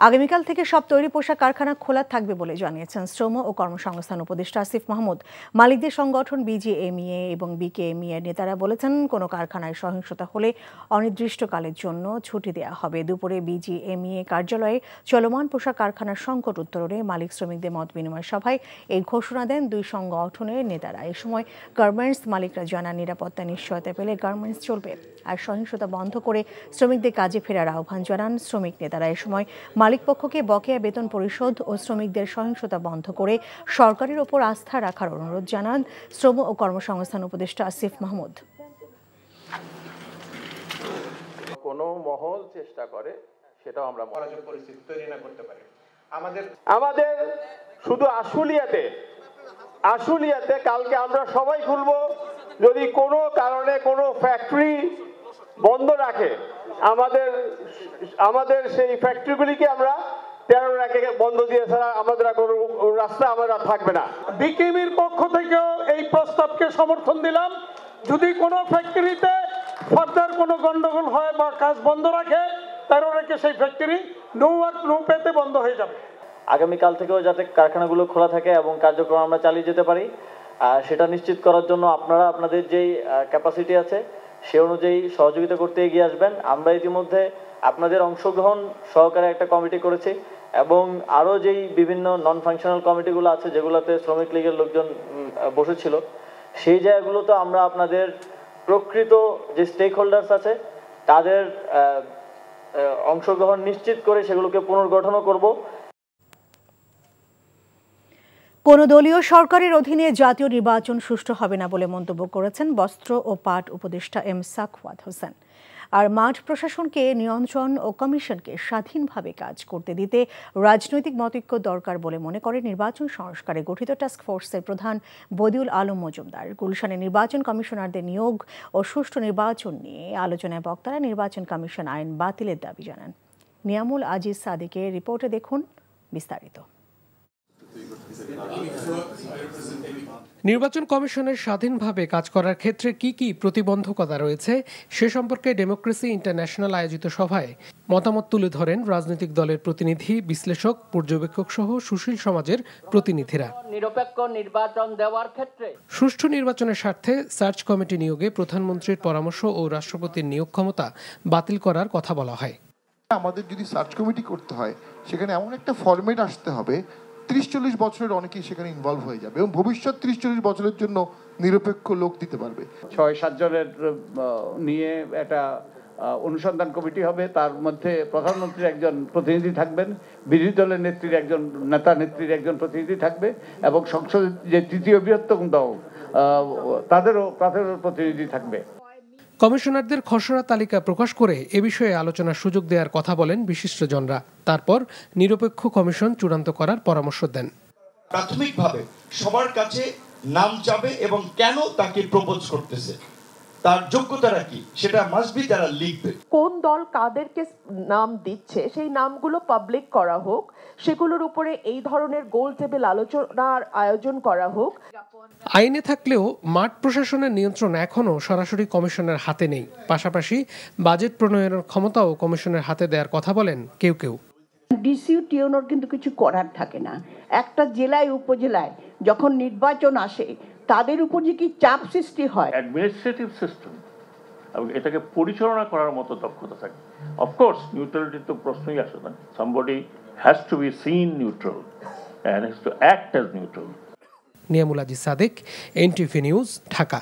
আগামীকাল থেকে সব তৈরি পোশাক কারখানা খোলা থাকবে বলে জানিয়েছেন শ্রম ও কর্মসংস্থান উপদেষ্টা আসিফ মাহমুদ। মালিকদের সংগঠন বিজিএমইএ এবং বিকেএমইএ নেতারা বলেছেন, কোনো কারখানায় সহিংসতা হলে অনির্দিষ্টকালের জন্য ছুটি দেওয়া হবে। দুপুরে বিজিএমইএ কার্যালয়ে চলমান পোশাক কারখানার সংকট উত্তরণে মালিক শ্রমিকদের মত বিনিময় সভায় এই ঘোষণা দেন দুই সংগঠনের নেতারা। এ সময় গার্মেন্টস মালিকরা জানান, নিরাপত্তা নিশ্চয়তা পেলে গার্মেন্টস চলবে, আর সহিংসতা বন্ধ করে শ্রমিকদের কাজে ফেরার আহ্বান জানান শ্রমিক নেতারা। এ সময় মালিকপক্ষকে বকেয়া বেতন পরিশোধ ও শ্রমিকদের সহিংসতা বন্ধ করে সরকারের ওপর আস্থা রাখার অনুরোধ জানান শ্রম ও কর্মসংস্থান উপদেষ্টা আসিফ মাহমুদ। কোনো মহল চেষ্টা করে সেটাও আমরা পরিস্থিতি তৈরি না করতে পারি। আমাদের শুধু আশুলিয়াতে কালকে আমরা সবাই খুলবো, যদি কোনো কারণে কোনো ফ্যাক্টরি বন্ধ রাখে আমাদের সেই ফ্যাক্টরিগুলিকে আমরা 13 রাখে বন্ধ দিয়ে ছাড়া আমাদের কোনো রাস্তা আমাদের থাকবে না। বিকেএমইর পক্ষ থেকেও এই প্রস্তাবকে সমর্থন দিলাম। যদি কোনো ফ্যাক্টরিতে ফার্দার কোনো গন্ডগোল হয় বা কাজ বন্ধ রাখে, 13 রেখে সেই ফ্যাক্টরি নো ওয়ার্ক নো পেতে বন্ধ হয়ে যাবে। আগামীকাল থেকেও যাতে কারখানাগুলো খোলা থাকে এবং কার্যক্রম আমরা চালিয়ে যেতে পারি, সেটা নিশ্চিত করার জন্য আপনারা আপনাদের যেই ক্যাপাসিটি আছে সে অনুযায়ী সহযোগিতা করতে এগিয়ে আসবেন। আমরা ইতিমধ্যে আপনাদের অংশগ্রহণ সহকারে একটা কমিটি করেছি এবং আরও যেই বিভিন্ন নন ফাংশনাল কমিটিগুলো আছে যেগুলোতে শ্রমিক লীগের লোকজন বসেছিল, সেই জায়গাগুলোতে আমরা আপনাদের প্রকৃত যে স্টেক হোল্ডার্স আছে তাদের অংশগ্রহণ নিশ্চিত করে সেগুলোকে পুনর্গঠনও করব। কোন দলীয় সরকারের অধীনে জাতীয় নির্বাচন সুষ্ঠু হবে না বলে মন্তব্য করেছেন বস্ত্র ও পাট উপদেষ্টা এম সাখাওয়াত হোসেন। আর মাঠ প্রশাসনকে নিয়ন্ত্রণ ও কমিশনকে স্বাধীনভাবে কাজ করতে দিতে রাজনৈতিক মতৈক্য দরকার বলে মনে করে নির্বাচন সংস্কারে গঠিত টাস্ক ফোর্সের প্রধান বদিউল আলম মজুমদার। গুলশানে নির্বাচন কমিশনারদের নিয়োগ ও সুষ্ঠু নির্বাচন নিয়ে আলোচনায় বক্তারা নির্বাচন কমিশন আইন বাতিলের দাবি জানান। নিয়ামুল আজিজ সাদিকের রিপোর্টে দেখুন বিস্তারিত। নির্বাচন কমিশনের স্বাধীনভাবে কাজ করার ক্ষেত্রে কি কি প্রতিবন্ধকতা রয়েছে সে সম্পর্কে ডেমোক্রেসি ইন্টারন্যাশনাল আয়োজিত সভায় মতামত তুলে ধরেন রাজনৈতিক দলের প্রতিনিধি, বিশ্লেষক, পর্যবেক্ষক সহ সুশীল সমাজের প্রতিনিধিরা। নিরপেক্ষ নির্বাচন দেওয়ার ক্ষেত্রে সুষ্ঠু নির্বাচনের স্বার্থে সার্চ কমিটি নিয়োগে প্রধানমন্ত্রীর পরামর্শ ও রাষ্ট্রপতির নিয়োগ ক্ষমতা বাতিল করার কথা বলা হয়। আমাদের যদি সার্চ কমিটি করতে হয় সেখানে এমন একটা ফরম্যাট আসতে হবে 30-40 বছরের অনেকেই সেখানে ইনভলভ হয়ে যাবে এবং ভবিষ্যৎ 30-40 বছরের জন্য নিরপেক্ষ লোক দিতে পারবে। 6-7 জনের নিয়ে একটা অনুসন্ধান কমিটি হবে, তার মধ্যে প্রধানমন্ত্রীর একজন প্রতিনিধি থাকবেন, বিরোধী দলের নেত্রীর একজন নেত্রীর একজন প্রতিনিধি থাকবে এবং সংসদের যে তৃতীয় বৃহত্তম দল তাদেরও প্রতিনিধি থাকবে। কমিশনারদের খসড়া তালিকা প্রকাশ করে এ বিষয়ে আলোচনার সুযোগ দেওয়ার কথা বলেন বিশিষ্টজনরা। তারপর নিরপেক্ষ কমিশন চূড়ান্ত করার পরামর্শ দেন। প্রাথমিকভাবে সবার কাছে নাম যাবে এবং কেন তাকে প্রপোজ করতেছে, তার যোগ্যতাটা কি, সেটা মাস্ট বি তারা লিখবে। কোন দল কাদেরকে নাম দিচ্ছে সেই নামগুলো পাবলিক করা হোক, সেগুলোর উপরে এই ধরনের গোল টেবিল আলোচনার আয়োজন করা হোক। আইনে থাকলেও মাঠ প্রশাসনের নিয়ন্ত্রণ এখনও সরাসরি কমিশনের হাতে নেই। পাশাপাশি বাজেট প্রণয়নের ক্ষমতাও কমিশনের হাতে দেওয়ার কথা বলেন কেউ কেউ। ডিসিউ টিওনোর কিন্তু কিছু করার থাকে না। একটা জেলায় উপজেলায় যখন নির্বাচন আসে তাদের উপর যে কি চাপ সৃষ্টি হয়। অ্যাডমিনিস্ট্রেটিভ সিস্টেম এবং এটাকে পরিচালনা করার মতো দক্ষতা থাকে। অফকোর্স নিউট্রালিটির তো প্রশ্নই আসে না। Somebody has to be seen neutral and has to act as neutral. Niamul Aziz Sadiq, NTV news, Dhaka.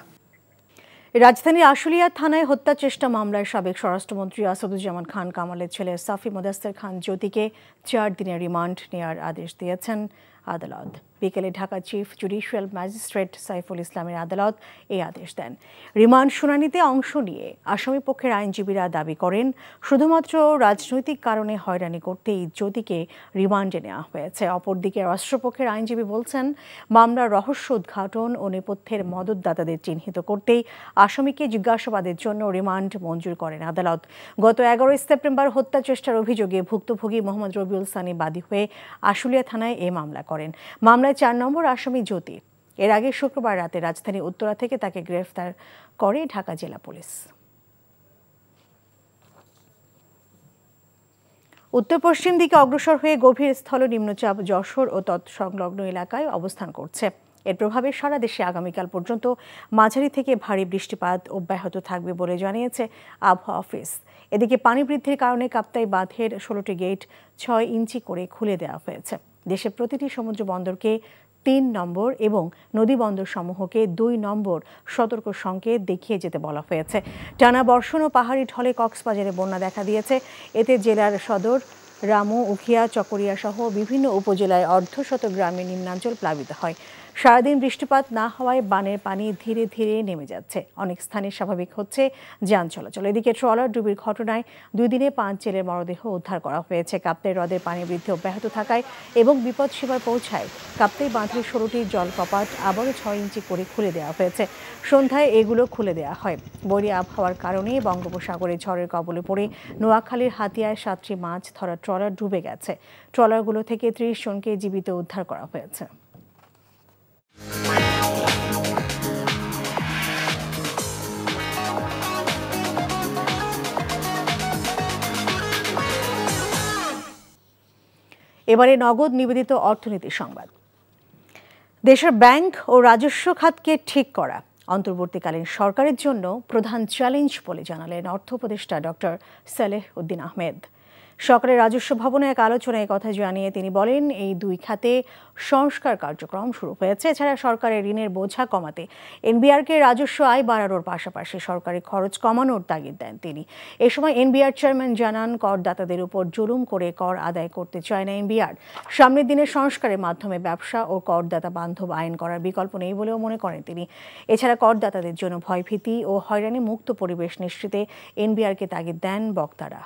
রাজধানীর আশুলিয়া থানায় হত্যা চেষ্টা মামলায় সাবেক স্বরাষ্ট্রমন্ত্রী আসাদুজ্জামান খান কামালের ছেলে সাফি মোদাস্তের খান জ্যোতিকে 4 দিনের রিমান্ড নেওয়ার আদেশ দিয়েছেন আদালত। বিকেলে Dhaka chief judicial magistrate Saiful ইসলামের আদালত এই আদেশ দেন। রিমান্ড শুনানিতে অংশ নিয়ে আসামি পক্ষের আইনজীবীরা দাবি করেন, শুধুমাত্র রাজনৈতিক কারণে হয়রানি করতেই জ্যোতিকে রিমান্ডে নেওয়া হয়েছে। অপরদিকে রাষ্ট্রপক্ষের আইনজীবী বলছেন, মামলার রহস্য উদ্ঘাটন ও নেপথ্যের মদতদাতাদের চিহ্নিত করতেই আসামিকে জিজ্ঞাসাবাদের জন্য রিমান্ড মঞ্জুর করেন আদালত। গত 11 সেপ্টেম্বর হত্যা চেষ্টার অভিযোগে ভুক্তভোগী মোহাম্মদ রবিউল সানি বাদী হয়ে আশুলিয়া থানায় এ মামলা করেন। মামলায় 4 নম্বর আসামি জ্যোতি। এর আগে শুক্রবার রাতে রাজধানীর উত্তরা থেকে তাকে গ্রেফতার করে ঢাকা জেলা পুলিশ। উত্তর পশ্চিম দিকে অগ্রসর হয়ে গভীর স্থল নিম্নচাপ যশোর ও তৎসংলগ্ন এলাকায় অবস্থান করছে। এর প্রভাবে সারা দেশে আগামীকাল পর্যন্ত মাঝারি থেকে ভারী বৃষ্টিপাত অব্যাহত থাকবে বলে জানিয়েছে আবহাওয়া অফিস। এদিকে পানি বৃদ্ধির কারণে কাপ্তাই বাঁধের 16টি গেট 6 ইঞ্চি করে খুলে দেওয়া হয়েছে। দেশের প্রতিটি সমুদ্র বন্দরকে 3 নম্বর এবং নদী বন্দর সমূহকে 2 নম্বর সতর্ক সংকেত দেখিয়ে যেতে বলা হয়েছে। টানা বর্ষণ ও পাহাড়ি ঢলে কক্সবাজারে বন্যা দেখা দিয়েছে। এতে জেলার সদর, রামু, উখিয়া, চকরিয়া সহ বিভিন্ন উপজেলায় অর্ধশত গ্রামের নিম্নাঞ্চল প্লাবিত হয়। সারাদিন বৃষ্টিপাত না হওয়ায় বানের পানি ধীরে ধীরে নেমে যাচ্ছে। অনেক স্থানে স্বাভাবিক হচ্ছে যান চলাচল। এদিকে ট্রলার ডুবির ঘটনায় 2 দিনে 5 জেলের মরদেহ উদ্ধার করা হয়েছে। কাপ্তাই হ্রদের পানি বৃদ্ধি অব্যাহত থাকায় এবং বিপদ সীমায় পৌঁছায় কাপ্তাই বাঁধের 16টি জল কপাট আবারও 6 ইঞ্চি করে খুলে দেওয়া হয়েছে। সন্ধ্যায় এগুলো খুলে দেওয়া হয়। বৈরী আবহাওয়ার কারণে বঙ্গোপসাগরে ঝড়ের কবলে পড়ে নোয়াখালীর হাতিয়ায় 7টি মাছ ধরা ট্রলার ডুবে গেছে। ট্রলারগুলো থেকে 30 জনকে জীবিত উদ্ধার করা হয়েছে। এবারে নগদ নিবেদিত অর্থনীতির সংবাদ। দেশের ব্যাংক ও রাজস্ব খাতকে ঠিক করা অন্তর্বর্তীকালীন সরকারের জন্য প্রধান চ্যালেঞ্জ বলে জানালেন অর্থ উপদেষ্টা ডক্টর সালেহ উদ্দিন আহমেদ। সকালে রাজস্ব ভবনে এক আলোচনায় কথা জানিয়ে তিনি বলেন, এই 2 খাতে সংস্কার কার্যক্রম শুরু হয়েছে। এছাড়া সরকারের ঋণের বোঝা কমাতে এনবিআরকে রাজস্ব আয় বাড়ানোর পাশাপাশি সরকারি খরচ কমানোর তাগিদ দেন তিনি। এ সময় এনবিআর চেয়ারম্যান জানান, করদাতাদের উপর জুলুম করে কর আদায় করতে চায় না এনবিআর। সামনের দিনে সংস্কারের মাধ্যমে ব্যবসা ও করদাতা বান্ধব আইন করার বিকল্প নেই বলেও মনে করেন তিনি। এছাড়া করদাতাদের জন্য ভয়ভীতি ও হয়রানি মুক্ত পরিবেশ নিশ্চিতে এনবিআরকে তাগিদ দেন বক্তারা।